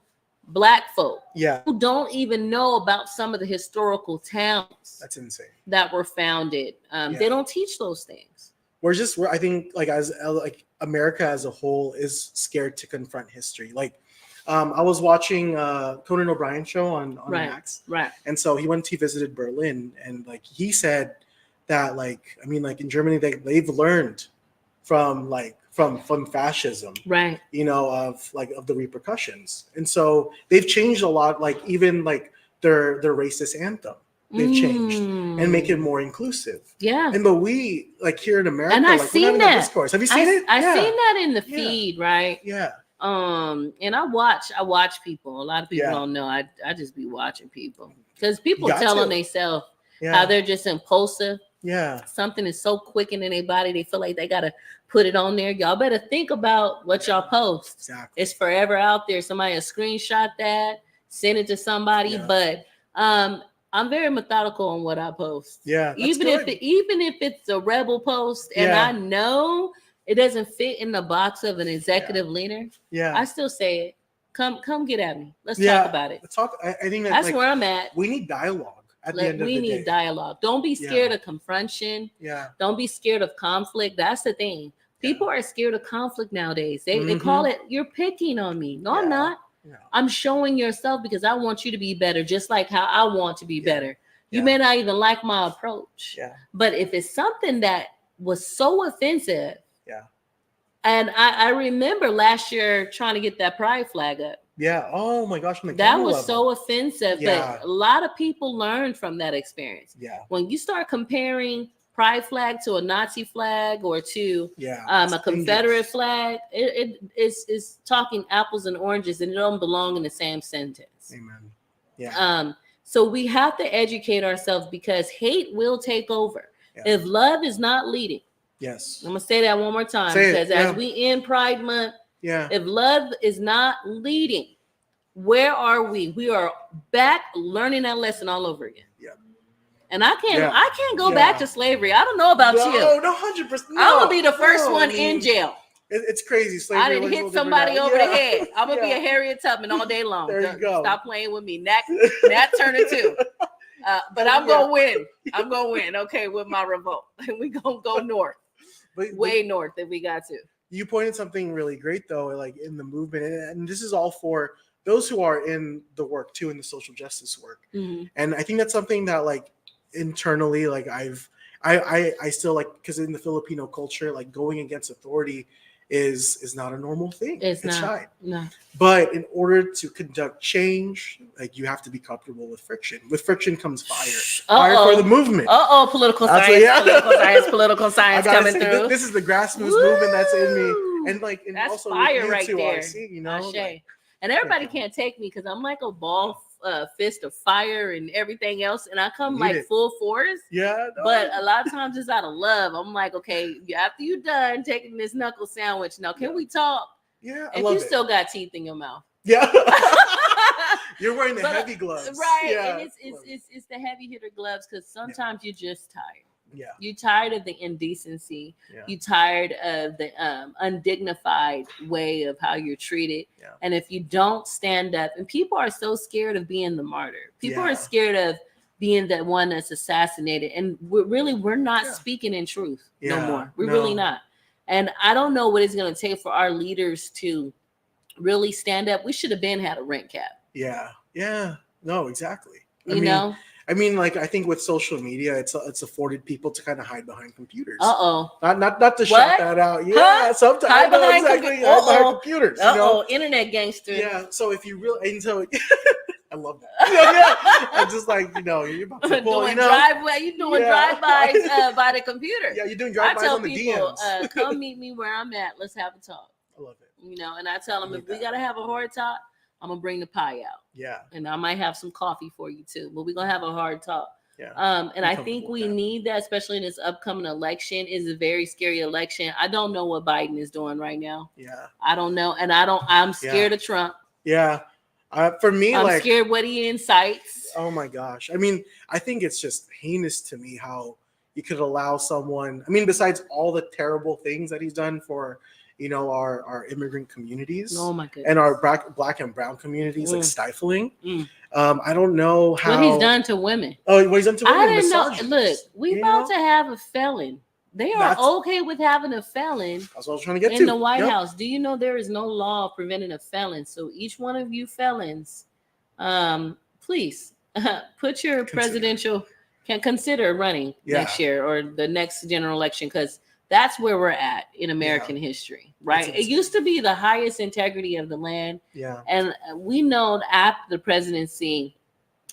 Black folk who don't even know about some of the historical towns. That's insane. That were founded. They don't teach those things. I think like America as a whole is scared to confront history. Like I was watching Conan O'Brien show on Max. And so he visited Berlin, and like he said that like, I mean, like in Germany they've learned from fascism, you know, of the repercustions. And so they've changed a lot, like even like their racist anthem, they've changed and make it more inclusive. But we, like here in America, and I've seen that discourse. Have you seen it? I've seen that in the feed, right? And I watch people. A lot of people don't know. I just be watching people because people telling themselves how they're just impulsive. Something is so quickened in their body, they feel like they gotta put it on there. Y'all better think about what y'all post. It's forever out there. Somebody will screenshot that, send it to somebody. But I'm very methodical on what I post. Even if it's a rebel post and I know it doesn't fit in the box of an executive leader, I still say it Come get at me. Let's talk about it. I think that's where I'm at. We need dialogue. We need dialogue. Don't be scared of confrontation. Yeah. Don't be scared of conflict. That's the thing. People are scared of conflict nowadays. They call it, you're picking on me. No, I'm not. Yeah. I'm showing yourself because I want you to be better, just like how I want to be better. You may not even like my approach. Yeah. But if it's something that was so offensive. Yeah. And I remember last year trying to get that pride flag up. Yeah. Oh my gosh. That was so offensive. Yeah. But a lot of people learned from that experience. Yeah. When you start comparing pride flag to a Nazi flag or to a Confederate flag, it's talking apples and oranges, and it don't belong in the same sentence. Amen. Yeah. So we have to educate ourselves because hate will take over. Yeah. If love is not leading. Yes. I'm gonna say that one more time because as we end Pride Month, if love is not leading, where are we? We are back learning that lesson all over again. Yeah. And I can't go back to slavery. I don't know about you. No, 100%. I'm gonna be the first one in jail. It's crazy. Slavery, I didn't hit somebody over the head. I'm gonna be a Harriet Tubman all day long. There you go. Stop playing with me. Nat Turner too. But I'm gonna win. I'm gonna win. Okay, with my revolt. We gonna go north. Way north if we got to. You pointed something really great though, like in the movement, and this is all for those who are in the work too, in the social justice work. Mm-hmm. And I think that's something that like internally, like I still like, because in the Filipino culture, like going against authority is not a normal thing. It's not. No. But in order to conduct change, like you have to be comfortable with friction. With friction comes fire. Fire for the movement. Political science. Political science coming through. This is the grassroots movement that's in me, and like, and that's also fire right too, there. RC, you know, like, and everybody can't take me because I'm like a ball fist of fire and everything else, and I come like full force. Yeah, no. But a lot of times it's out of love. I'm like, okay, after you're done taking this knuckle sandwich, now can we talk? Yeah, if you still got teeth in your mouth. Yeah. You're wearing the heavy gloves, right? Yeah. And it's the heavy hitter gloves because sometimes you're just tired. Yeah, you're tired of the indecency. Yeah. You're tired of the undignified way of how you're treated. Yeah. And if you don't stand up, and people are so scared of being the martyr. People are scared of being the one that's assassinated. And we're not speaking in truth no more. We're really not. And I don't know what it's going to take for our leaders to really stand up. We should have had a rent cap. Yeah. Yeah. No, exactly. I mean, like I think with social media, it's afforded people to kind of hide behind computers. Not to shout that out. Yeah, sometimes hide behind computers. Internet gangster. Yeah. So if you really, and so I love that. I'm just like, you're about to pull, doing driveway. You doing drive-bys by the computer. Yeah, you're doing drive-bys on the people, DMs. Come meet me where I'm at. Let's have a talk. I love it. And I tell them if we gotta have a hard talk, I'm gonna bring the pie out. Yeah. And I might have some coffee for you too, but we're gonna have a hard talk. Yeah. And I think we need that, especially in this upcoming election. Is a very scary election. I don't know what Biden is doing right now. Yeah. I don't know. And I'm scared of Trump. Yeah. For me, I'm scared what he incites. Oh my gosh. I mean, I think it's just heinous to me how you could allow someone, besides all the terrible things that he's done for our immigrant communities, oh my goodness, and our black and brown communities, like stifling. I don't know how what he's done to women. Oh, what he's done to women. I didn't know. Look, we about to have a felon. They are okay with having a felon. That's what I was trying to get in the White House. Do you know there is no law preventing a felon? So each one of you felons, please put your presidential can consider running next year or the next general election, because that's where we're at in American history, right? It used to be the highest integrity of the land. Yeah. And we know after the presidency,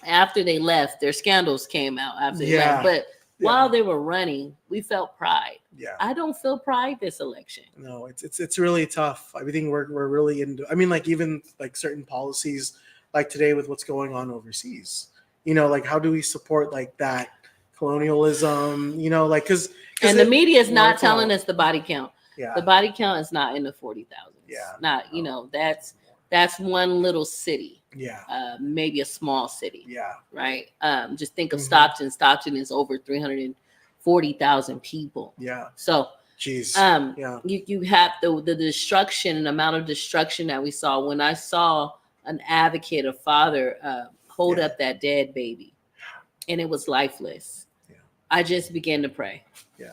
after they left, their scandals came out after they left. But while they were running, we felt pride. Yeah. I don't feel pride this election. No, it's really tough. Everything we're really into. Like even like certain policies, like today with what's going on overseas. Like how do we support like that colonialism? Because and the media is not telling us the body count. Yeah. The body count is not in the 40,000. Yeah. Not, that's one little city. Yeah. Maybe a small city. Yeah. Right. Just think of Stockton. Stockton is over 340,000 people. Yeah. So Jeez. You have the destruction and amount of destruction that we saw when I saw an advocate, a father, hold up that dead baby, and it was lifeless. Yeah. I just began to pray. Yeah.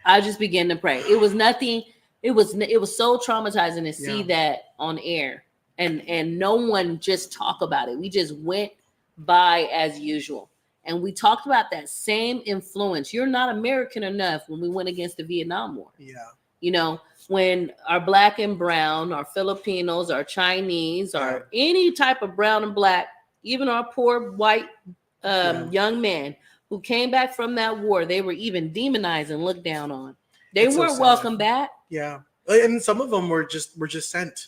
I just began to pray. It was nothing. It was so traumatizing to see that on air, and no one just talk about it. We just went by as usual. And we talked about that same influence. You're not American enough when we went against the Vietnam War. Yeah. You know, when our black and brown, our Filipinos, our Chinese, or any type of brown and black, even our poor white young men who came back from that war, they were even demonized and looked down on. They weren't welcome back. Yeah. And some of them were just sent.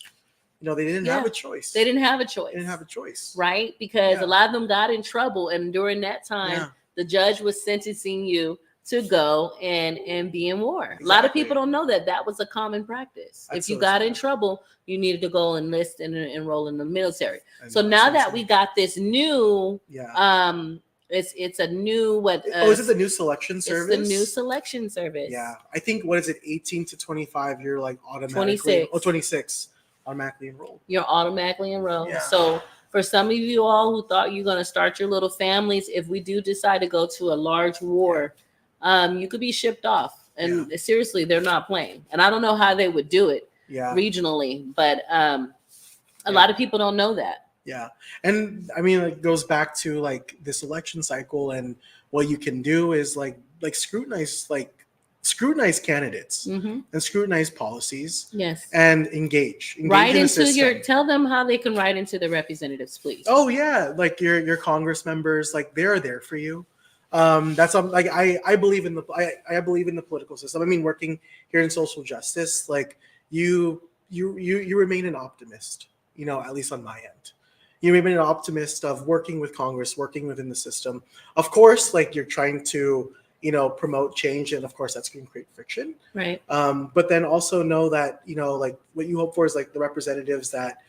You know, they didn't have a choice. They didn't have a choice. They didn't have a choice. Right? Because a lot of them got in trouble. And during that time, the judge was sentencing you to go and be in war. Exactly. A lot of people don't know that was a common practice. If you got in trouble, you needed to go enlist and enroll in the military. So now that we got this new, it's a new is it the new selection service? It's the new selection service. Yeah, I think 18 to 25, you're like automatically 26. 26. Automatically enrolled. You're automatically enrolled. Yeah. So for some of you all who thought you're going to start your little families, if we do decide to go to a large war, you could be shipped off. And seriously, they're not playing. And I don't know how they would do it regionally, but a lot of people don't know that. Yeah. And I mean, it goes back to like this election cycle, and what you can do is like scrutinize candidates and scrutinize policies. Yes. And engage write into tell them how they can write into the representatives, please. Oh yeah. Like your Congress members, like they're there for you. That's like, I believe in I believe in the political system. I mean, working here in social justice, like you remain an optimist, you know, at least on my end. You remain an optimist of working with Congress, working within the system. Of course, like you're trying to, you know, promote change, and of course that's going to create friction. Right. But then also know that, you know, like what you hope for is like the representatives that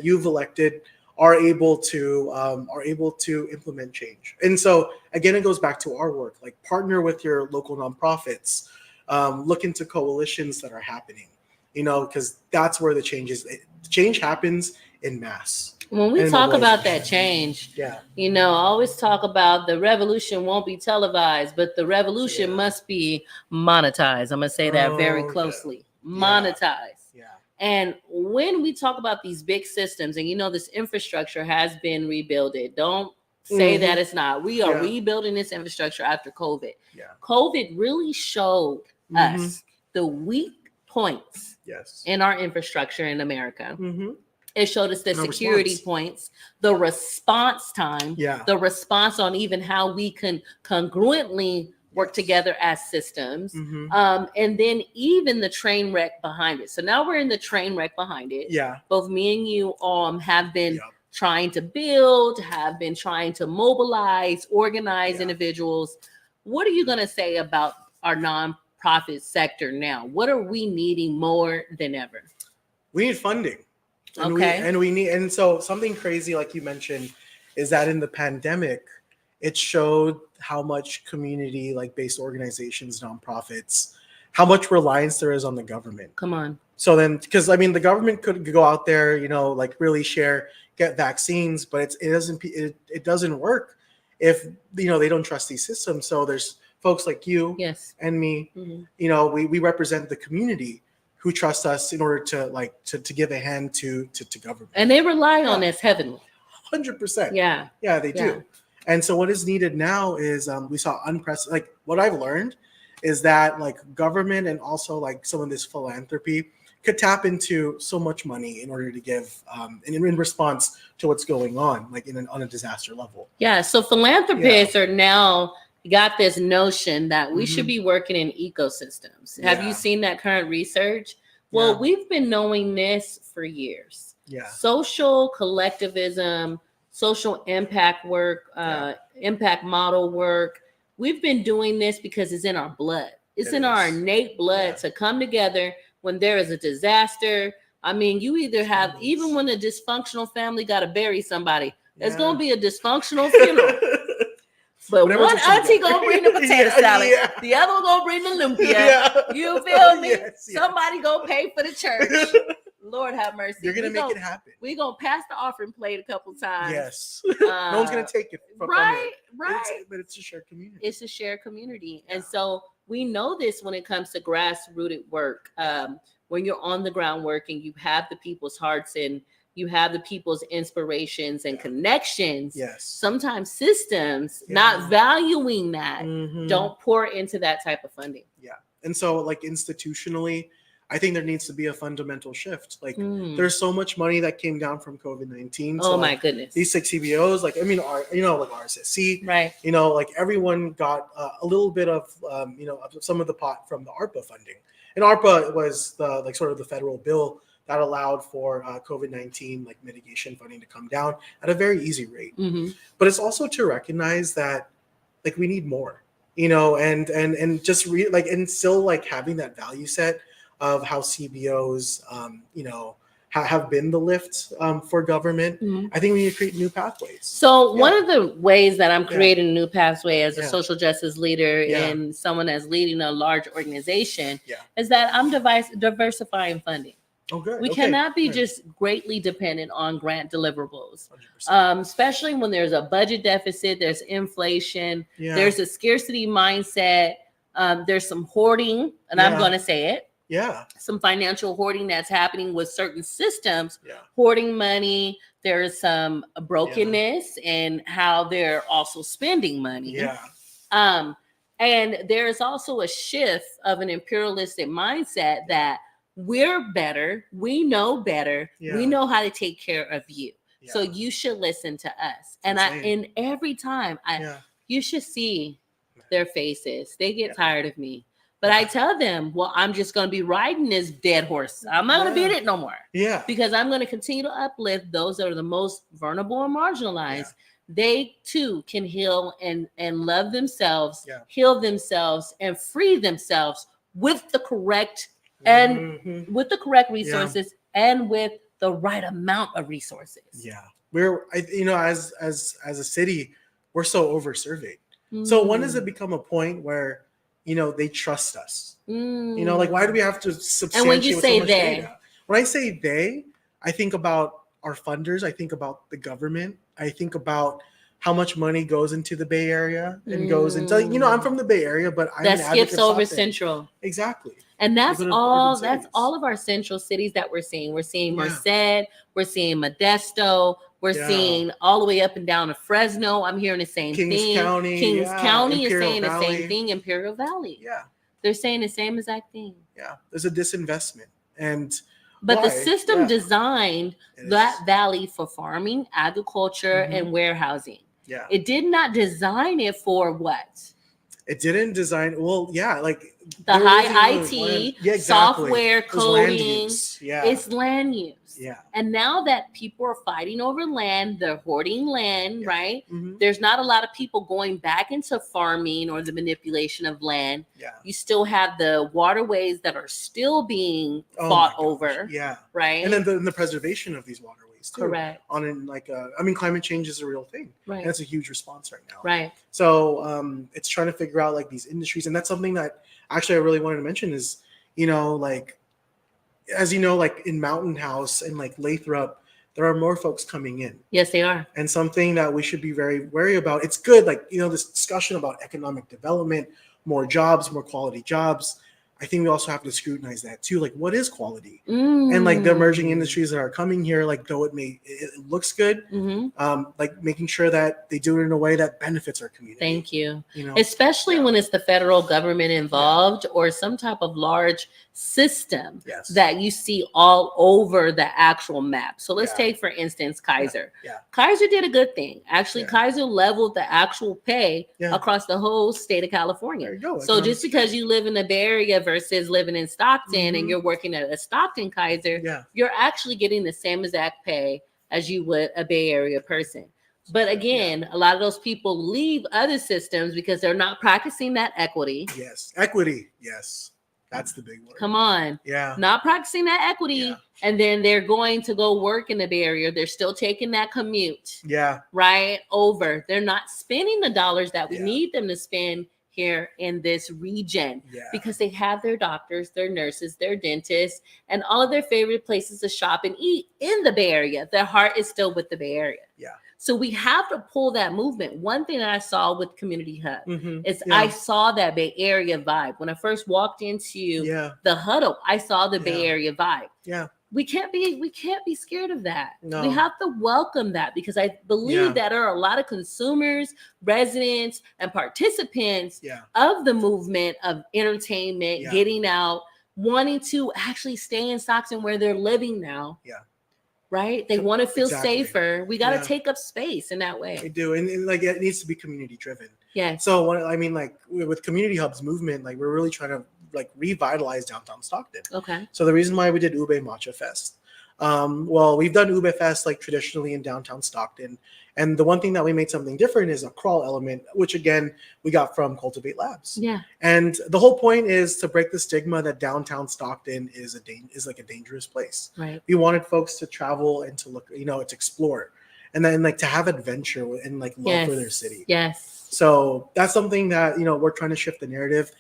you've elected are able to implement change. And so again, it goes back to our work, like partner with your local nonprofits, look into coalitions that are happening, you know, because that's where the change happens in mass. When we talk about that change, you know, I always talk about the revolution won't be televised, but the revolution must be monetized. I'm going to say that very closely. Monetized. Yeah. And when we talk about these big systems, and you know, this infrastructure has been rebuilded. Don't say that it's not. We are rebuilding this infrastructure after COVID. Yeah. COVID really showed us the weak points in our infrastructure in America. It showed us the security points, the response time, the response on even how we can congruently work together as systems, and then even the train wreck behind it. So now we're in the train wreck behind it. Yeah, both me and you have been trying to build, have been trying to mobilize, organize individuals. What are you going to say about our nonprofit sector now? What are we needing more than ever? We need funding. And so something crazy, like you mentioned, is that in the pandemic, it showed how much community like based organizations, nonprofits, how much reliance there is on the government. Come on. So then, because I mean, the government could go out there, you know, like really get vaccines, but it doesn't work if, you know, they don't trust these systems. So there's folks like you and me, you know, we represent the community who trust us in order to give a hand to government. And they rely on us heavily. 100%. Yeah. Yeah, they do. And so what is needed now is we saw unprecedented, like what I've learned is that like government and also like some of this philanthropy could tap into so much money in order to give in response to what's going on, like on a disaster level. Yeah. So philanthropists are now got this notion that we should be working in ecosystems. Have you seen that current research? Well, we've been knowing this for years. Yeah. Social collectivism, social impact work, impact model work. We've been doing this because it's in our blood. It's in our innate blood to come together when there is a disaster. I mean, you either have, even when a dysfunctional family got to bury somebody, there's going to be a dysfunctional funeral. But one auntie gonna bring the potato salad. Yeah. The other one gonna bring the lumpia. Yeah. You feel me? Yes. Somebody gonna pay for the church. Lord have mercy. You're gonna make it happen. We're gonna pass the offering plate a couple times. Yes. No one's gonna take it from right. But it's a shared community. It's a shared community. Yeah. And so we know this when it comes to grassrooted work. When you're on the ground working, you have the people's hearts and you have the people's inspirations and connections. Yes. Sometimes systems not valuing that don't pour into that type of funding. Yeah. And so like institutionally, I think there needs to be a fundamental shift. Like there's so much money that came down from COVID-19. Oh so, my like, goodness. These 6 CBOs, like, I mean, like RSSC, right. Like everyone got a little bit of, some of the pot from the ARPA funding. And ARPA was the sort of the federal bill that allowed for COVID-19 like mitigation funding to come down at a very easy rate. But it's also to recognize that like we need more, and just and still like having that value set of how CBOs, have been the lift for government. I think we need to create new pathways. So one of the ways that I'm creating a new pathway as a social justice leader and someone that's leading a large organization is that I'm diversifying funding. Oh, good. We cannot be just greatly dependent on grant deliverables, especially when there's a budget deficit, there's inflation, there's a scarcity mindset, there's some hoarding, and I'm going to say it. Yeah. Some financial hoarding that's happening with certain systems, hoarding money. There's some brokenness in how they're also spending money. Yeah. And there's also a shift of an imperialistic mindset that we're better, we know better, we know how to take care of you. So you should listen to us. And every time you should see their faces. They get tired of me. But I tell them, well, I'm just going to be riding this dead horse. I'm not going to beat it no more. Yeah. Because I'm going to continue to uplift those that are the most vulnerable and marginalized. They too can heal and love themselves, heal themselves, and free themselves with the correct with the correct resources and with the right amount of resources. Yeah. As a city, we're so oversurveyed. So when does it become a point where they trust us? Like, why do we have to substantiate? And when you say so they, data? When I say they, I think about our funders. I think about the government. I think about how much money goes into the Bay Area and goes into, I'm from the Bay Area, but I'm that skips over Central. Exactly. And that's all of our central cities that we're seeing. We're seeing Merced, we're seeing Modesto, we're seeing all the way up and down to Fresno. I'm hearing the same thing. Kings County is saying the same thing. Imperial Valley. Yeah. They're saying the same exact thing. Yeah. There's a disinvestment. But the system designed that valley for farming, agriculture, and warehousing. Yeah. It did not design it for what? It didn't design like the high IT, software coding. It's land use. Yeah. And now that people are fighting over land, they're hoarding land, right? There's not a lot of people going back into farming or the manipulation of land. Yeah. You still have the waterways that are still being fought over. Yeah. Right. And then the preservation of these waterways too. Correct. Climate change is a real thing. Right. And it's a huge response right now. Right. So it's trying to figure out like these industries. And that's something that actually I really wanted to mention is, as like in Mountain House and like Lathrop, there are more folks coming in. Yes, they are. And something that we should be very wary about. It's good, this discussion about economic development, more jobs, more quality jobs. I think we also have to scrutinize that too. Like, what is quality? And like the emerging industries that are coming here, like though it looks good, like making sure that they do it in a way that benefits our community. Thank you. Especially when it's the federal government involved or some type of large system that you see all over the actual map. So let's take, for instance, Kaiser. Kaiser did a good thing. Actually, Kaiser leveled the actual pay across the whole state of California. There you go. So just because you live in the Bay Area versus living in Stockton and you're working at a Stockton Kaiser, you're actually getting the same exact pay as you would a Bay Area person. But again, a lot of those people leave other systems because they're not practicing that equity. Yes. Equity. Yes. That's the big word. Come on. Yeah. Not practicing that equity. Yeah. And then they're going to go work in the Bay Area. They're still taking that commute. Yeah. Right over. They're not spending the dollars that we need them to spend here in this region. Yeah. Because they have their doctors, their nurses, their dentists, and all of their favorite places to shop and eat in the Bay Area. Their heart is still with the Bay Area. Yeah. So we have to pull that movement. One thing that I saw with Community Hub is I saw that Bay Area vibe. When I first walked into the huddle, I saw the Bay Area vibe. Yeah. We can't be scared of that. No. We have to welcome that because I believe that there are a lot of consumers, residents, and participants of the movement of entertainment, getting out, wanting to actually stay in Stockton where they're living now. Yeah. Right? They want to feel safer. We got to take up space in that way. We do. And like, it needs to be community driven. Yeah. So I mean, like with Community Hub's movement, like we're really trying to like revitalize downtown Stockton. Okay. So the reason why we did Ube Matcha Fest, well, we've done Ube Fest like traditionally in downtown Stockton. And the one thing that we made something different is a crawl element, which again, we got from Cultivate Labs. Yeah. And the whole point is to break the stigma that downtown Stockton is like a dangerous place. Right. We wanted folks to travel and to look, to explore. And then like to have adventure and like love for their city. Yes. So that's something that, we're trying to shift the narrative.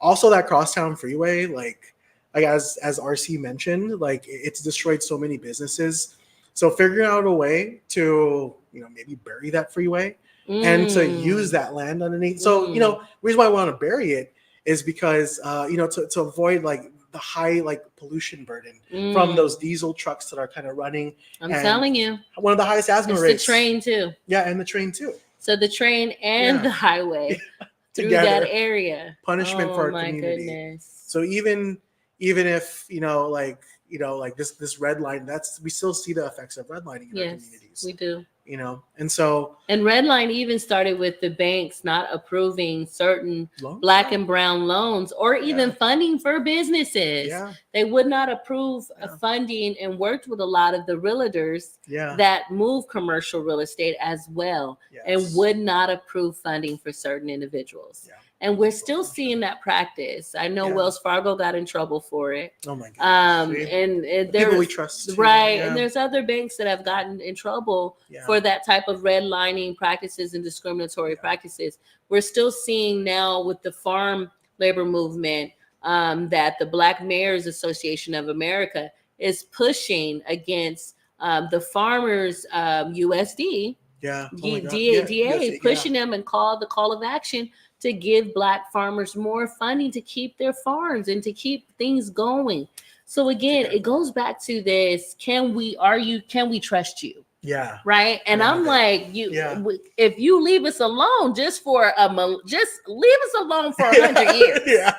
Also that crosstown freeway, like as RC mentioned, like it's destroyed so many businesses. So figuring out a way to, maybe bury that freeway and to use that land underneath. So, the reason why I want to bury it is because, to avoid like the high like pollution burden from those diesel trucks that are kind of running. I'm telling you. One of the highest asthma rates. The train too. Yeah, and the train too. So the train and the highway through that area. Punishment for our community. Goodness. So even if, like this red line, we still see the effects of redlining in our communities. We do. And so. And redline even started with the banks not approving certain Black and brown loans or even funding for businesses. Yeah. They would not approve funding and worked with a lot of the realtors that move commercial real estate as well and would not approve funding for certain individuals. Yeah. And we're still seeing that practice. I know Wells Fargo got in trouble for it. Oh my God. And people we trust. Too. Right. Yeah. And there's other banks that have gotten in trouble for that type of redlining practices and discriminatory practices. We're still seeing now with the farm labor movement that the Black Mayors Association of America is pushing against the farmers USD. Yeah. DA pushing them and the call of action to give Black farmers more funding to keep their farms and to keep things going. So again, it goes back to this: can we trust you? Yeah. Right. And I'm like, if you leave us alone just leave us alone for 100 years. Yeah.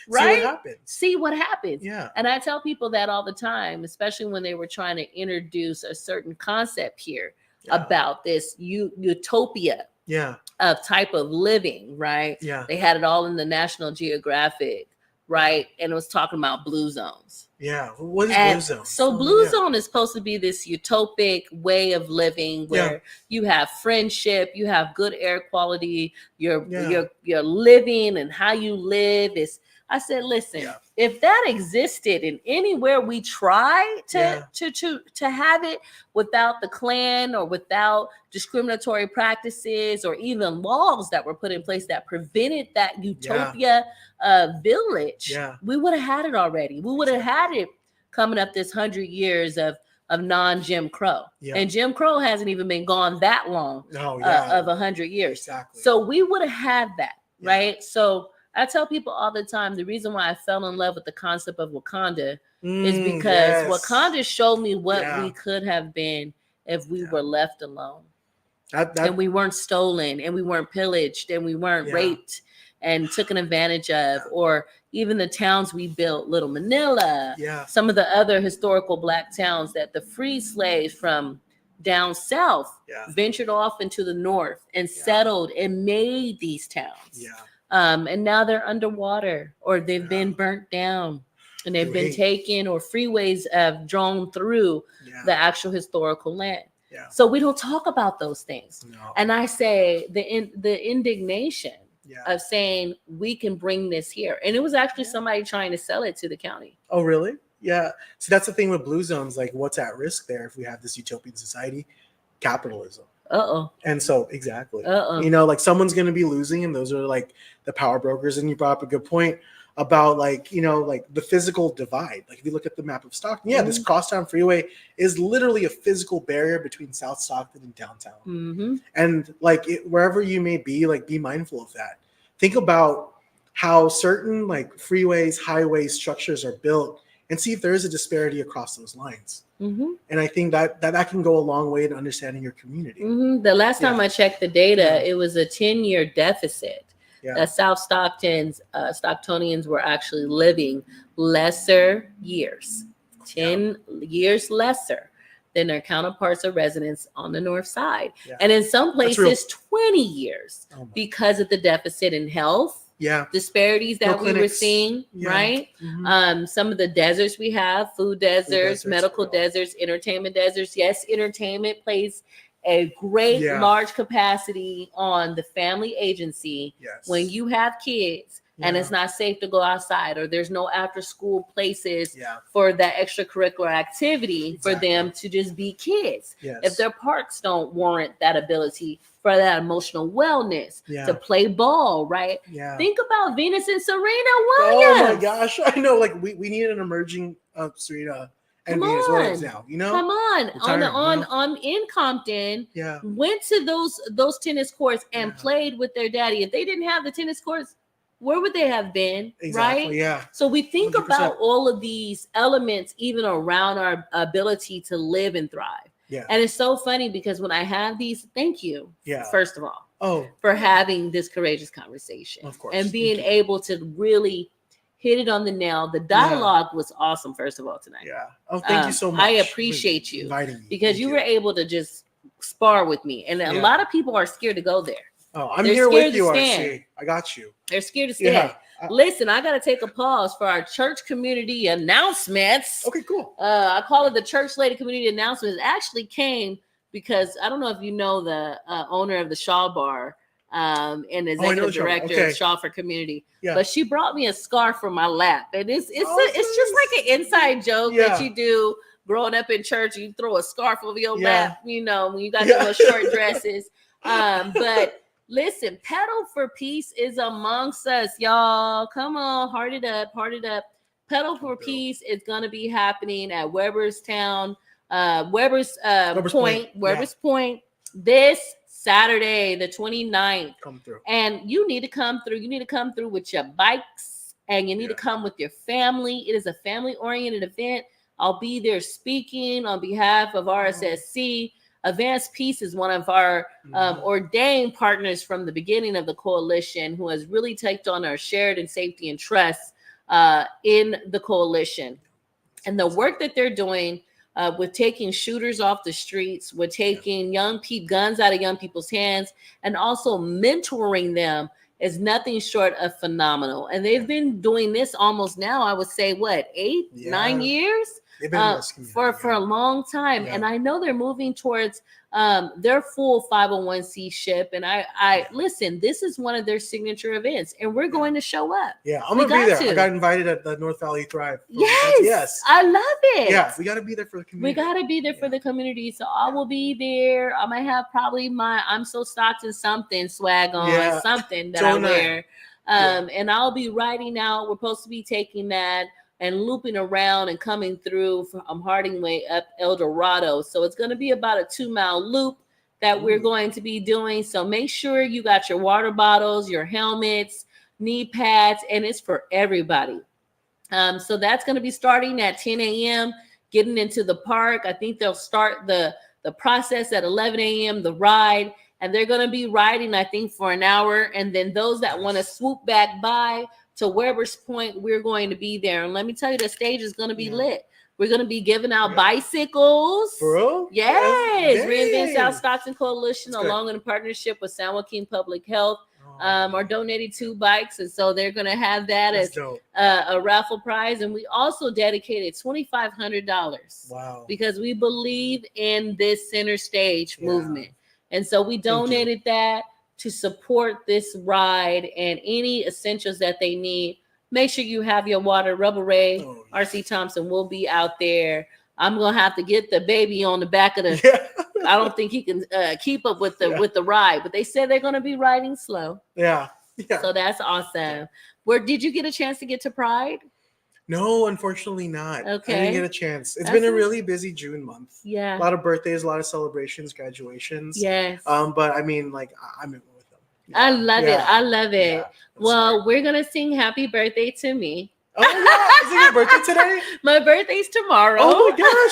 Right. See what happens. Yeah. And I tell people that all the time, especially when they were trying to introduce a certain concept here about this utopia. Yeah. Of type of living, right? Yeah. They had it all in the National Geographic, right? And it was talking about blue zones. Yeah. What is blue zone? So blue zone is supposed to be this utopic way of living where you have friendship, you have good air quality, your living and how you live is. I said, listen, if that existed in anywhere we try to have it without the Klan or without discriminatory practices or even laws that were put in place that prevented that utopia village, we would have had it already. We would have had it coming up this 100 years of non-Jim Crow. Yeah. And Jim Crow hasn't even been gone that long of 100 years. Exactly. So we would have had that, right? So I tell people all the time, the reason why I fell in love with the concept of Wakanda is because Wakanda showed me what we could have been if we were left alone. And we weren't stolen and we weren't pillaged and we weren't raped and taken advantage of, or even the towns we built, Little Manila, some of the other historical Black towns that the free slaves from down south ventured off into the north and settled and made these towns. Yeah. And now they're underwater or they've been burnt down and they've been taken or freeways have drawn through the actual historical land. Yeah. So we don't talk about those things. No. And I say the indignation of saying we can bring this here. And it was actually somebody trying to sell it to the county. Oh, really? Yeah. See, that's the thing with blue zones. Like, what's at risk there if we have this utopian society? Capitalism. And so, exactly. Like someone's going to be losing, and those are like the power brokers. And you brought up a good point about like the physical divide. Like if you look at the map of Stockton, this crosstown freeway is literally a physical barrier between South Stockton and downtown. And like wherever you may be, like be mindful of that. Think about how certain like freeways, highways, structures are built, and see if there is a disparity across those lines. And I think that can go a long way to understanding your community. The last time I checked the data, it was a 10-year deficit. That South Stocktonians were actually living lesser years, 10 years lesser than their counterparts or residents on the north side. And in some places, 20 years because of the deficit in health. Disparities that we were seeing, right? Some of the deserts we have, food deserts, medical deserts, entertainment deserts. Yes, entertainment plays a great large capacity on the family agency when you have kids and it's not safe to go outside, or there's no after school places for that extracurricular activity for them to just be kids. If their parks don't warrant that ability for that emotional wellness to play ball, right? Think about Venus and Serena Williams. Oh my gosh, I know. Like we need an emerging Serena and Venus Williams now. Come on in Compton. Went to those tennis courts and played with their daddy. If they didn't have the tennis courts, where would they have been? Right? So we think 100%. About all of these elements, even around our ability to live and thrive. And it's so funny because when I have these, thank you, first of all, for having this courageous conversation, of course, and being able to really hit it on the nail. The dialogue was awesome, first of all, tonight. Oh, thank you so much. I appreciate you because you were able to just spar with me. And a lot of people are scared to go there. Oh, I'm here with you, RC. I got you. They're scared to stand. Listen, I got to take a pause for our church community announcements. Okay, cool. I call it the church lady community announcements. It actually came because I don't know if you know the owner of the Shaw Bar and the executive director of Shaw for Community. But she brought me a scarf for my lap. And it's just like an inside joke that you do growing up in church. You throw a scarf over your lap, when you got those short dresses. But listen, Pedal for Peace is amongst us, y'all. Come on, heart it up. Pedal for Peace is going to be happening at Weber's Point this Saturday, the 29th. Come through. And you need to come through. You need to come through with your bikes, and you need to come with your family. It is a family-oriented event. I'll be there speaking on behalf of RSSC. Advanced Peace is one of our ordained partners from the beginning of the coalition, who has really taken on our shared and safety and trust in the coalition. And the work that they're doing with taking shooters off the streets, with taking guns out of young people's hands, and also mentoring them is nothing short of phenomenal. And they've been doing this almost now, I would say, 9 years? For a long time. And I know they're moving towards their full 501c ship. And I listen, this is one of their signature events, and we're going to show up. I'm gonna be there. I got invited at the North Valley Thrive. Yes, I love it. We got to be there for the community. We got to be there for the community. So I will be there. I might have probably my I'm so stocked in something swag on, something that I wear. And I'll be riding out. We're supposed to be taking that and looping around and coming through from Harding Way up El Dorado. So it's going to be about a 2-mile loop that we're going to be doing. So make sure you got your water bottles, your helmets, knee pads, and it's for everybody. So that's going to be starting at 10 a.m., getting into the park. I think they'll start the process at 11 a.m., the ride, and they're going to be riding, I think, for an hour. And then those that want to swoop back by to Weber's Point, we're going to be there. And let me tell you, the stage is going to be lit. We're going to be giving out bicycles. Bro? Yes. Reinvent South Stockton Coalition, along in partnership with San Joaquin Public Health, are donating 2 bikes. And so they're going to have that as a raffle prize. And we also dedicated $2,500. Wow. Because we believe in this center stage movement. And so we donated that to support this ride and any essentials that they need. Make sure you have your water. Rubber Ray, RC Thompson will be out there. I'm gonna have to get the baby on the back of the. Yeah. I don't think he can keep up with the ride, but they said they're gonna be riding slow. Yeah. So that's awesome. Yeah. Where did you get a chance to get to Pride? No, unfortunately not. Okay. I didn't get a chance. It's been a really busy June month. Yeah. A lot of birthdays, a lot of celebrations, graduations. Yes. But I mean, like, I'm in with them. Yeah. I love it. I love it. Yeah, well, we're gonna sing "Happy Birthday" to me. Oh yeah, is it your birthday today? My birthday's tomorrow. Oh my gosh,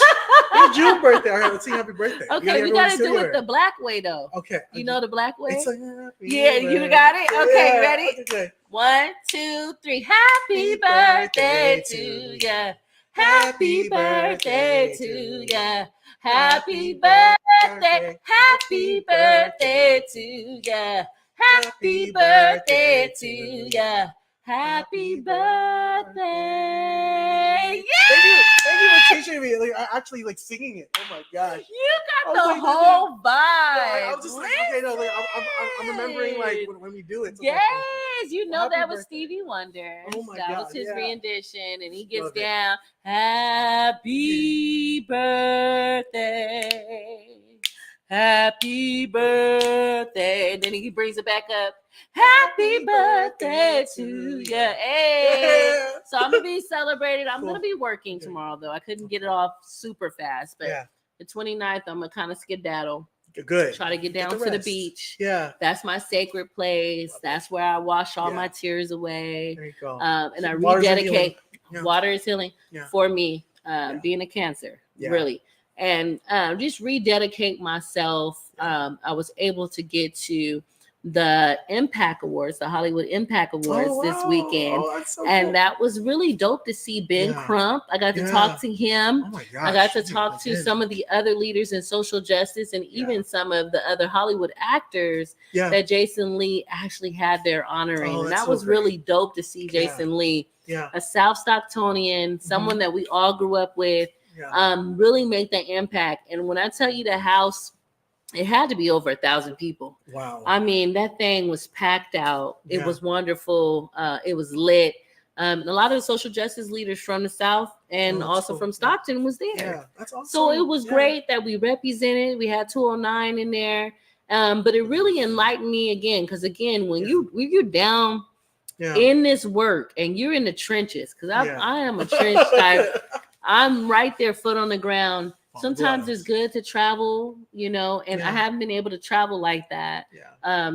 it's June birthday. All right, let's sing "Happy Birthday." Okay, we gotta do it the black way though. Okay, you know the black way. It's like, yeah, you got it. Okay, you ready? Okay. 1, 2, 3. Happy birthday to ya. Happy birthday to ya. Happy birthday. Happy birthday to ya. Happy birthday to ya. Happy birthday. Yeah! Thank you for teaching me. Like, I actually like singing it. Oh my gosh. You got the whole vibe. I was just like, okay, no, like I'm remembering like when we do it. So yes, like, you know that was Stevie Wonder. Oh my God. That was his rendition, and he gets down. Happy birthday. Happy birthday. And then he brings it back up. Happy birthday to you. Hey. So I'm going to be celebrating. I'm going to be working tomorrow, though. I couldn't get it off super fast. But the 29th, I'm going to kind of skedaddle. Good. Try to get down to the beach. Yeah. That's my sacred place. That's where I wash all my tears away. There you go. And I rededicate. Water is healing for me, being a Cancer, really. And just rededicate myself. I was able to get to the Impact Awards, the Hollywood Impact Awards this weekend. And that was really dope to see Ben Crump. I got to talk to him. Oh my gosh, I got to talk to some of the other leaders in social justice and even some of the other Hollywood actors that Jason Lee actually had there honoring. And that was really dope to see Jason Lee, a South Stocktonian, someone that we all grew up with, really make that impact. And when I tell you the house, it had to be over 1,000 people. Wow. I mean, that thing was packed out. It was wonderful. It was lit. A lot of the social justice leaders from the South and also from Stockton was there. Yeah, that's awesome. So it was great that we represented. We had 209 in there. But it really enlightened me again. Because again, when you're down in this work and you're in the trenches, because I am a trench type. I'm right there, foot on the ground. Sometimes it's good to travel, and I haven't been able to travel like that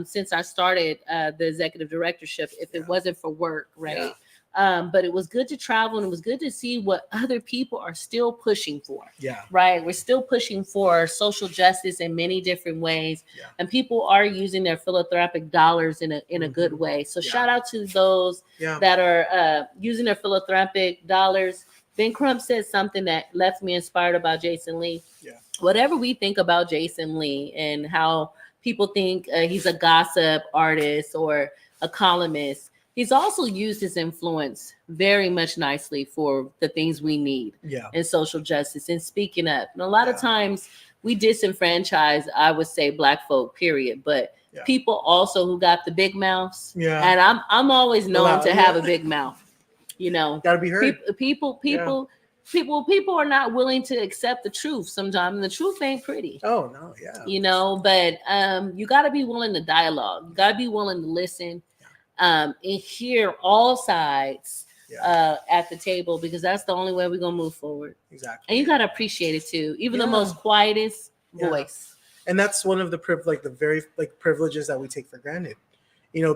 since I started the executive directorship, if it wasn't for work, right? But it was good to travel, and it was good to see what other people are still pushing for. Right. We're still pushing for social justice in many different ways. And people are using their philanthropic dollars in a good way. So shout out to those that are using their philanthropic dollars. Ben Crump said something that left me inspired about Jason Lee. Whatever we think about Jason Lee and how people think he's a gossip artist or a columnist, he's also used his influence very much nicely for the things we need in social justice and speaking up. And a lot of times we disenfranchise, I would say, Black folk, period. But people also who got the big mouths. And I'm always known to have a big mouth. Gotta be heard. People are not willing to accept the truth sometimes. The truth ain't pretty. Oh no, but you got to be willing to dialogue. You got to be willing to listen and hear all sides at the table, because that's the only way we're gonna move forward. Exactly. And you got to appreciate it too, even the most quietest voice. And that's one of the very privileges that we take for granted.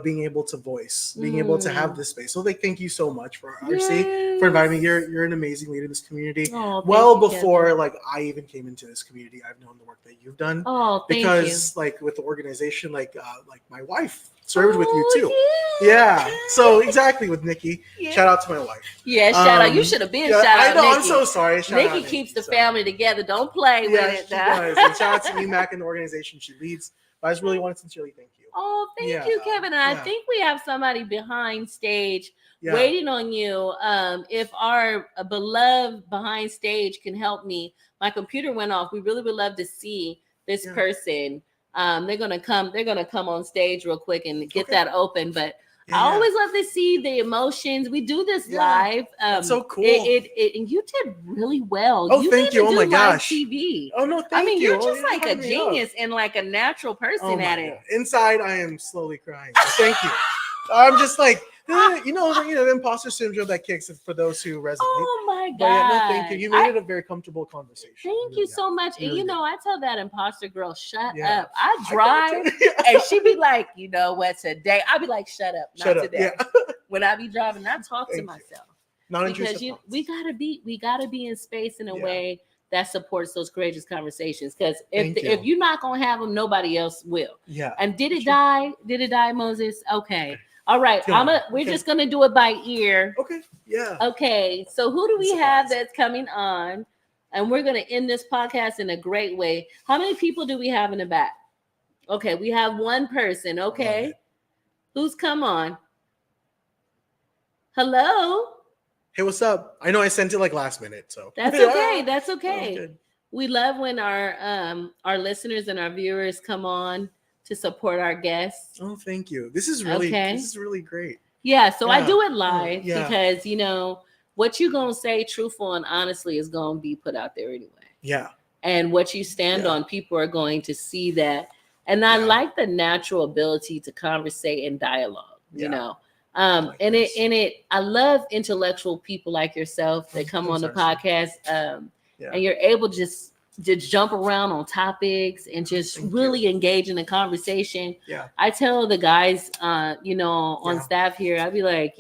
Being able to voice, being able to have this space. So thank you so much for RC, for inviting me. You're an amazing leader in this community. Before I even came into this community, I've known the work that you've done. Because with the organization, like my wife served with you too. So exactly with Nikki. Shout out to my wife. Shout out. You should have been shout out. I know. Nikki. I'm so sorry. Nikki keeps the family together. Don't play with it. She does. And shout out to EMAC and the organization she leads. I just really wanted to sincerely thank you. Oh, thank you, Kevin. And I think we have somebody behind stage waiting on you. If our beloved behind stage can help me, my computer went off. We really would love to see this person They're gonna come on stage real quick and get that open. But I always love to see the emotions. We do this live. That's so cool. And you did really well. Oh, thank you. Oh my gosh. TV. Oh no, thank you. You're just like a genius and like a natural person at it. Inside, I am slowly crying. Thank you. I'm just like, the imposter syndrome that kicks for those who resonate. Oh my God. Yeah, thank you. You made it a very comfortable conversation. Thank you so much. And I tell that imposter girl, shut up. I drive and she be like, you know what, today? I'll be like, shut up. Not today. Yeah. When I be driving, I talk to myself. Because we gotta be in space in a way that supports those courageous conversations. Because if you're not gonna have them, nobody else will. Yeah. And did it die? Did it die, Moses? Okay. All right. We're just gonna do it by ear. Okay. Yeah. Okay. So who do we have that's coming on? And we're gonna end this podcast in a great way. How many people do we have in the back? Okay, we have one person. Okay. Who's come on? Hello. Hey, what's up? I know I sent it like last minute, so that's okay. That's okay. We love when our listeners and our viewers come on to support our guests. Oh, thank you. This is really great. Yeah, so I do it live because what you gonna say, truthful and honestly, is gonna be put out there anyway. Yeah. And what you stand on, people are going to see that. And I like the natural ability to conversate and dialogue. I love intellectual people like yourself that come on the podcast, and you're able just to jump around on topics and just really engage in a conversation. Yeah. I tell the guys, on staff here, I'd be like,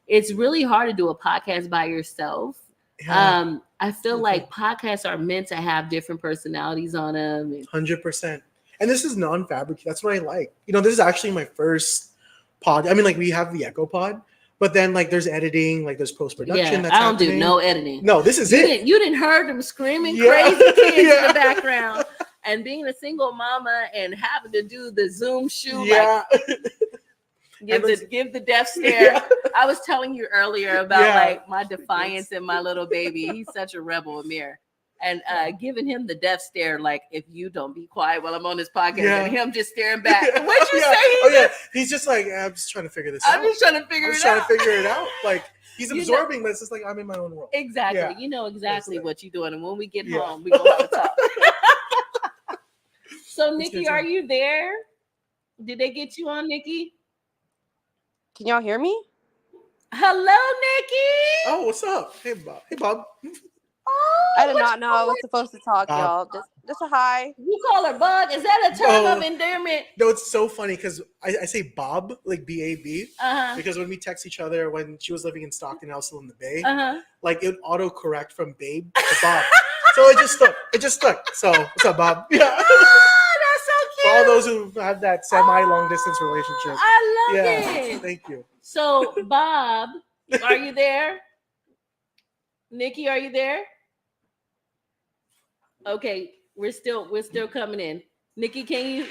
it's really hard to do a podcast by yourself. Yeah. I feel like podcasts are meant to have different personalities on them. 100%. And this is non-fabricated. That's what I like. This is actually my first pod. I mean, like we have the Echo Pod, but then like there's editing, like there's post-production. I don't do no editing. No, this is it. You didn't heard them screaming crazy kids in the background, and being a single mama and having to do the Zoom shoot. Yeah. Give the death stare. Yeah. I was telling you earlier about like my defiance and my little baby. He's such a rebel, Amir. And giving him the death stare, like, if you don't be quiet while I'm on this podcast, and him just staring back. What'd you say? He's just like, I'm just trying to figure this out. I'm just trying to figure it out. Like, he's absorbing, but it's just like, I'm in my own world. Exactly. Yeah. You know exactly what you're doing. And when we get home, we're going to have a talk. So, Nikki, are you there? Did they get you on, Nikki? Can y'all hear me? Hello, Nikki. Oh, what's up? Hey, Bob. Oh, I did not know I was supposed to talk, y'all. Just a hi. You call her Bug? Is that a term of endearment? No, it's so funny because I say Bob, like B-A-B, because when we text each other when she was living in Stockton, I was still in the Bay, like it would auto-correct from babe to Bob. So it just stuck. So what's up, Bob? Yeah. Oh, that's so cute. For all those who have that semi-long distance relationship. I love it. Thank you. So, Bob, are you there? Nikki, are you there? Okay, we're still coming in. Nikki, can you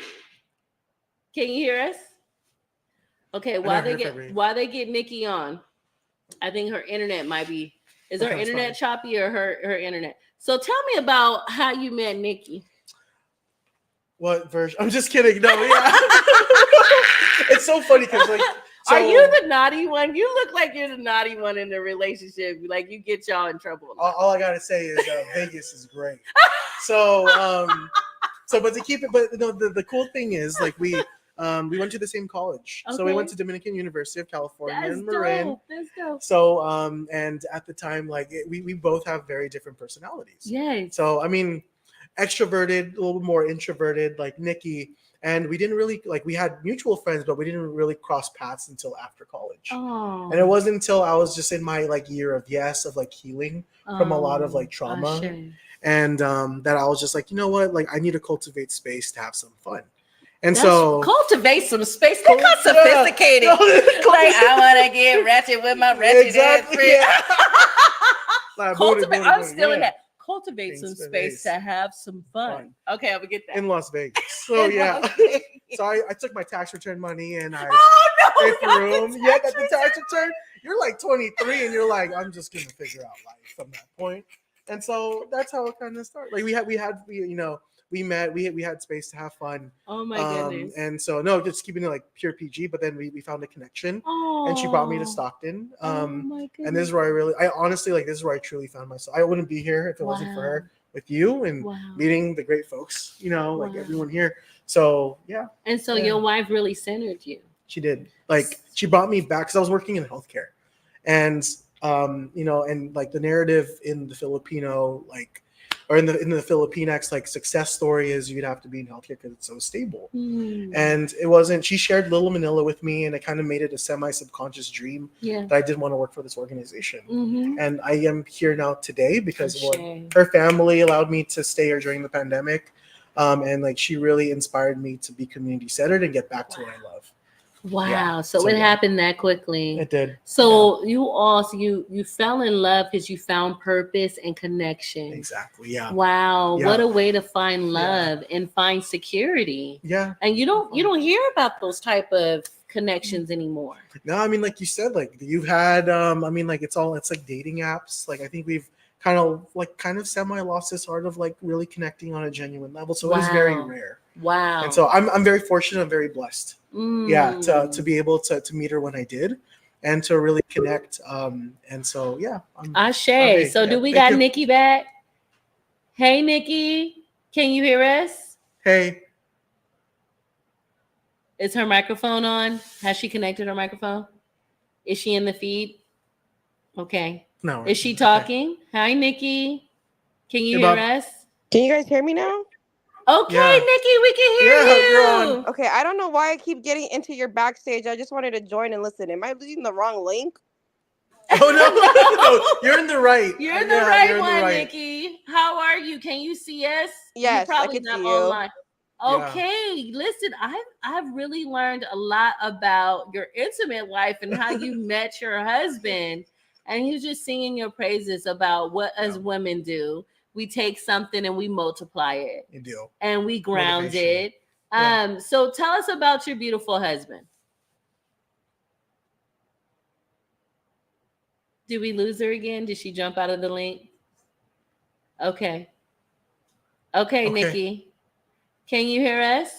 hear us? Okay, while they get Nikki on, I think her internet might be. Is her internet choppy or her internet? So tell me about how you met Nikki. What version? I'm just kidding. No, yeah. It's so funny because like. So, are you the naughty one? You look like you're the naughty one in the relationship. Like you get y'all in trouble. All I gotta say is Vegas is great. So but to keep it, but the cool thing is like we went to the same college. Okay. So we went to Dominican University of California in Marin. That's dope. So and at the time like we both have very different personalities. Yes. So I mean, extroverted, a little more introverted, like Nikki. And we didn't really we had mutual friends, but we didn't really cross paths until after college. Oh. And it wasn't until I was just in my year of healing from a lot of trauma. And that I was just like, you know what? Like I need to cultivate space to have some fun. And so cultivate some space. They got sophisticated. I want to get ratchet with my ratchet I'm still in that. Cultivate some space to have some fun. Okay, I'm gonna get that. In Las Vegas. So yeah. So I took my tax return money and I paid for room. Yeah, got the tax return. You're like 23 and you're like, I'm just gonna figure out life from that point. And so that's how it kind of started. Like we had we met. We had space to have fun. Oh my goodness! And so no, just keeping it like pure PG. But then we found a connection, and she brought me to Stockton. Oh my goodness! And this is where I honestly like. This is where I truly found myself. I wouldn't be here if it wasn't for her with you and meeting the great folks. You know, like everyone here. So yeah. And so your wife really centered you. She did. Like she brought me back because I was working in healthcare, and you know, and like the narrative in the Filipino like. Or in the Filipinx, like success story is you'd have to be in healthcare because it's so stable. And it wasn't. She shared Little Manila with me, and it kind of made it a semi-subconscious dream that I did want to work for this organization. And I am here now today because her family allowed me to stay here during the pandemic, and like she really inspired me to be community centered and get back to what I love. Wow. Yeah. So it happened that quickly. It did. So you fell in love because you found purpose and connection. Exactly. Yeah. Wow. Yeah. What a way to find love and find security. Yeah. And you don't hear about those type of connections anymore. No, I mean, like you said, like you've had I mean, like it's like dating apps. Like I think we've kind of semi lost this art of like really connecting on a genuine level. So it is very rare. Wow. And so I'm very fortunate. I'm very blessed. Yeah, to be able to meet her when I did, and to really connect. And so yeah. Ashe. So do we got Nikki back? Hey Nikki, can you hear us? Hey. Is her microphone on? Has she connected her microphone? Is she in the feed? Okay. No. Is she talking? Okay. Hi Nikki. Can you hear us? Can you guys hear me now? Okay, Nikki, we can hear you. Okay, I don't know why I keep getting into your backstage. I just wanted to join and listen. Am I using the wrong link? Oh no, you're in the right. You're in the right one, Nikki. How are you? Can you see us? Yes, probably I can not see you. Online. Okay, listen, I've really learned a lot about your intimate life and how you met your husband, and he's just singing your praises about what us women do. We take something and we multiply it. You do. And we ground it. So tell us about your beautiful husband. Did we lose her again? Did she jump out of the link? Okay, Nikki. Can you hear us?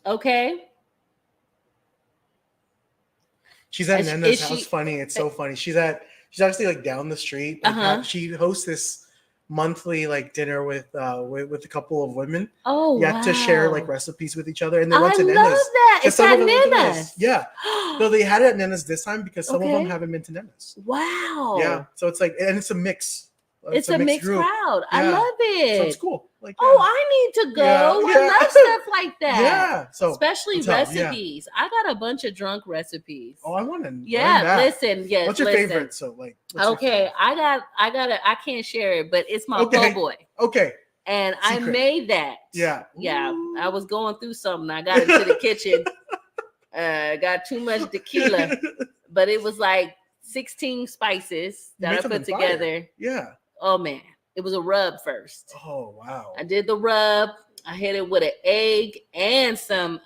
Okay. She's at Nana's house. Funny. It's so funny. She's actually like down the street. Like, she hosts this monthly like dinner with a couple of women. To share like recipes with each other, and they went to Nana's. I love that. It's at Nana's. Yeah. So they had it at Nana's this time because some of them haven't been to Nana's. Wow. Yeah. So it's like, and it's a mix. It's a mixed crowd. Yeah. I love it. So it's cool. Like, I need to go. I love stuff like that. Yeah. So especially recipes. I got a bunch of drunk recipes. Oh, I want to. Yeah. Listen. Yes. What's your favorite? So like. Okay. I can't share it, but it's my po' boy. Okay. And I made that. Yeah. Yeah. Ooh. I was going through something. I got into the kitchen. Got too much tequila, but it was like 16 spices that I put together. Fire. Yeah. Oh man, it was a rub first. Oh wow. I did the rub. I hit it with an egg and some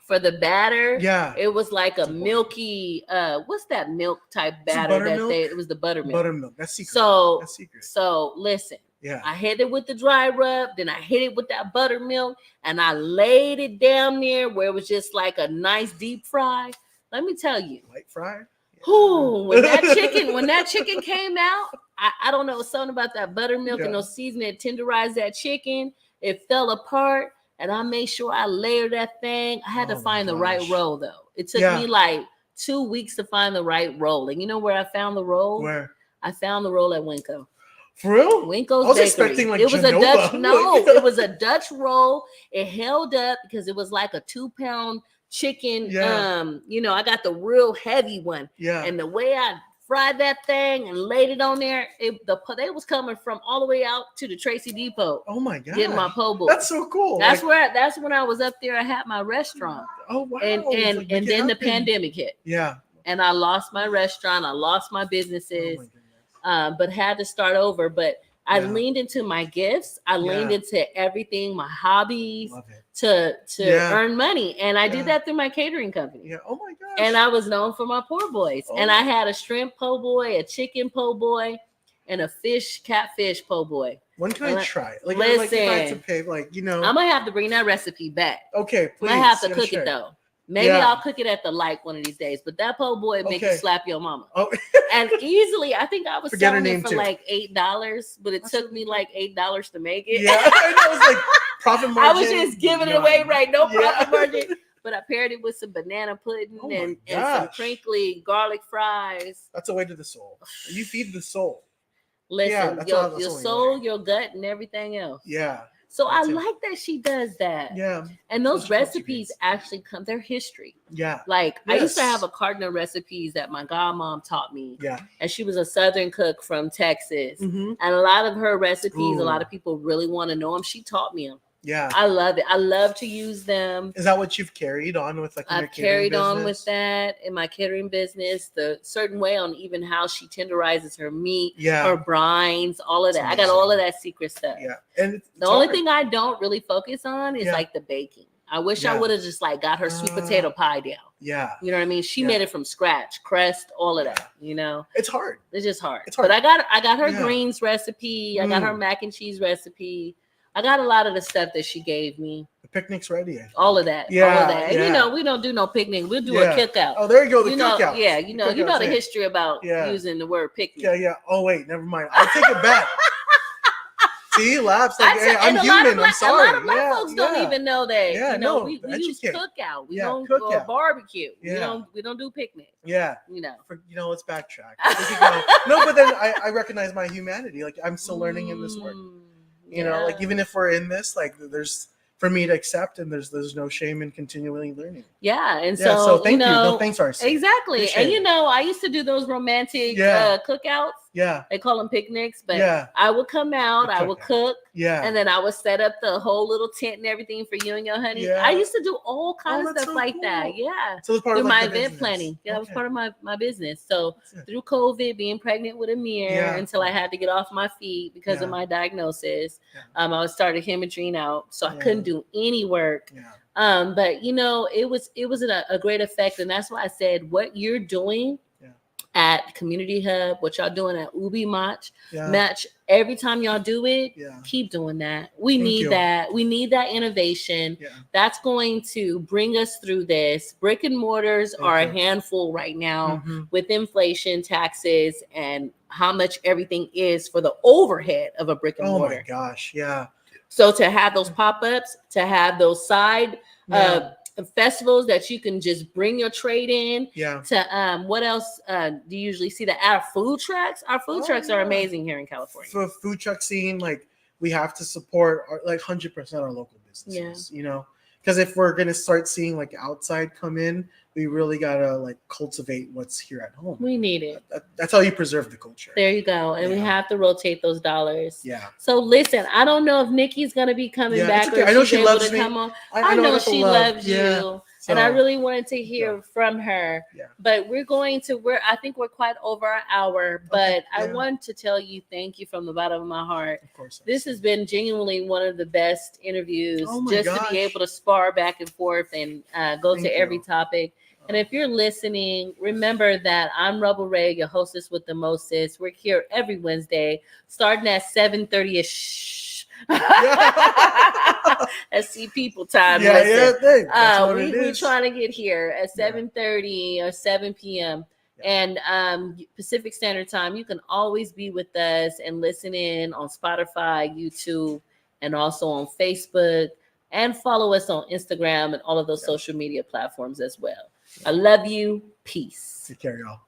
for the batter. Yeah. It was like a milky what's that milk type batter it was the buttermilk. Buttermilk. That's secret. That's secret. So listen. Yeah. I hit it with the dry rub, then I hit it with that buttermilk, and I laid it down there where it was just like a nice deep fry. Let me tell you. Light fry? Ooh, when that chicken came out, I don't know, something about that buttermilk and those seasoning that tenderized that chicken. It fell apart, and I made sure I layered that thing. I had to find the right roll, though. It took me like 2 weeks to find the right roll. And you know where I found the roll? Where? I found the roll at Winco. For real? Winco's I was Bakery. expecting like it was Genova. A Dutch. No, it was a Dutch roll. It held up because it was like a 2-pound chicken. I got the real heavy one. Yeah. And the way I fried that thing and laid it on there, they was coming from all the way out to the Tracy Depot. Oh my god! Getting my po' boy. That's so cool. That's when I was up there. I had my restaurant. Oh wow! And then the pandemic hit. Yeah. And I lost my restaurant. I lost my businesses. Oh my goodness. But had to start over. But I leaned into my gifts. I leaned into everything, my hobbies, to earn money. And I did that through my catering company. Yeah. Oh my gosh. And I was known for my poor boys. And I had a shrimp po' boy, a chicken po' boy, and a catfish po' boy. When can I try? Like, listen, like if I had to pay, like, you know, I'm gonna have to bring that recipe back. Okay, please. I have to cook it though. Maybe I'll cook it at the light one of these days. But that po' boy make you slap your mama. Oh. And easily, I think I was selling it for like $8, but it took me like $8 to make it. Yeah, I know. It's like profit margin. I was just giving it away, right? No profit margin. But I paired it with some banana pudding and some crinkly garlic fries. That's a way to the soul. You feed the soul. Listen, your soul, your gut, and everything else. Yeah. So I like that she does that. Yeah. And those recipes actually come, they're history. Yeah. Like I used to have a carton of recipes that my godmom taught me. Yeah. And she was a Southern cook from Texas. Mm-hmm. And a lot of her recipes, a lot of people really want to know them. She taught me them. Yeah. I love it. I love to use them. Is that what you've carried on with like I've carried on with that in my catering business, the certain way on even how she tenderizes her meat, her brines, all of that. I got all of that secret stuff. Yeah. And the only thing I don't really focus on is like the baking. I wish I would have just like got her sweet potato pie down. Yeah. You know what I mean? She made it from scratch, crust, all of that, you know. It's hard. It's just hard. But I got her greens recipe. I got her mac and cheese recipe. I got a lot of the stuff that she gave me. The picnic's ready. All of that. Yeah. All of that. And you know, we don't do no picnic. We'll do a cookout. Oh, there you go. The cookout. Yeah, you know the history about using the word picnic. Yeah, yeah. Oh, wait, never mind. I'll take it back. See, laughs like, hey, I'm human. I'm sorry. A lot of black folks don't even know that. Yeah, you know, we use cookout. We don't go barbecue. Yeah. We don't do picnic. Yeah. You know. Let's backtrack. No, but then I recognize my humanity. Like I'm still learning in this work. You know, like even if we're in this, like there's for me to accept, and there's no shame in continually learning. Yeah, and so thank you. No, thanks, RC. Exactly. Appreciate and I used to do those romantic cookouts. Yeah, they call them picnics, but I would come out, I would cook, and then I would set up the whole little tent and everything for you and your honey. I used to do all kinds of stuff like that. Yeah, so it's part of my event planning. Yeah, that was part of my business. So through COVID, being pregnant with Amir, until I had to get off my feet because of my diagnosis, I was started hemorrhaging out, so I couldn't do any work. But it was a great effect, and that's why I said what you're doing at Community Hub, what y'all doing at Ubi Match, every time y'all do it, keep doing that. We need that. We need that innovation. That's going to bring us through this. Brick and mortars are a handful right now with inflation, taxes, and how much everything is for the overhead of a brick and mortar. Oh my gosh, yeah. So to have those pop-ups, to have those side festivals that you can just bring your trade in. To what else do you usually see? Our food trucks. Our food trucks are amazing here in California. For food truck scene, like we have to support our 100% our local businesses. You know, because if we're gonna start seeing like outside come in, we really gotta like cultivate what's here at home. We need it. That's how you preserve the culture. There you go. And we have to rotate those dollars. Yeah. So listen, I don't know if Nikki's gonna be coming back. Okay. I know she loves me. Come on. I know she loves you. So, and I really wanted to hear from her. But I think we're quite over our hour. But I want to tell you thank you from the bottom of my heart. Of course. This has been genuinely one of the best interviews. To be able to spar back and forth and go to every topic. And if you're listening, remember that I'm Rebel Ray, your hostess with the mostest. We're here every Wednesday, starting at 7:30ish. See people time. We're trying to get here at 7:30 or 7 p.m. And Pacific Standard Time. You can always be with us and listen in on Spotify, YouTube, and also on Facebook. And follow us on Instagram and all of those social media platforms as well. I love you. Peace. Take care, y'all.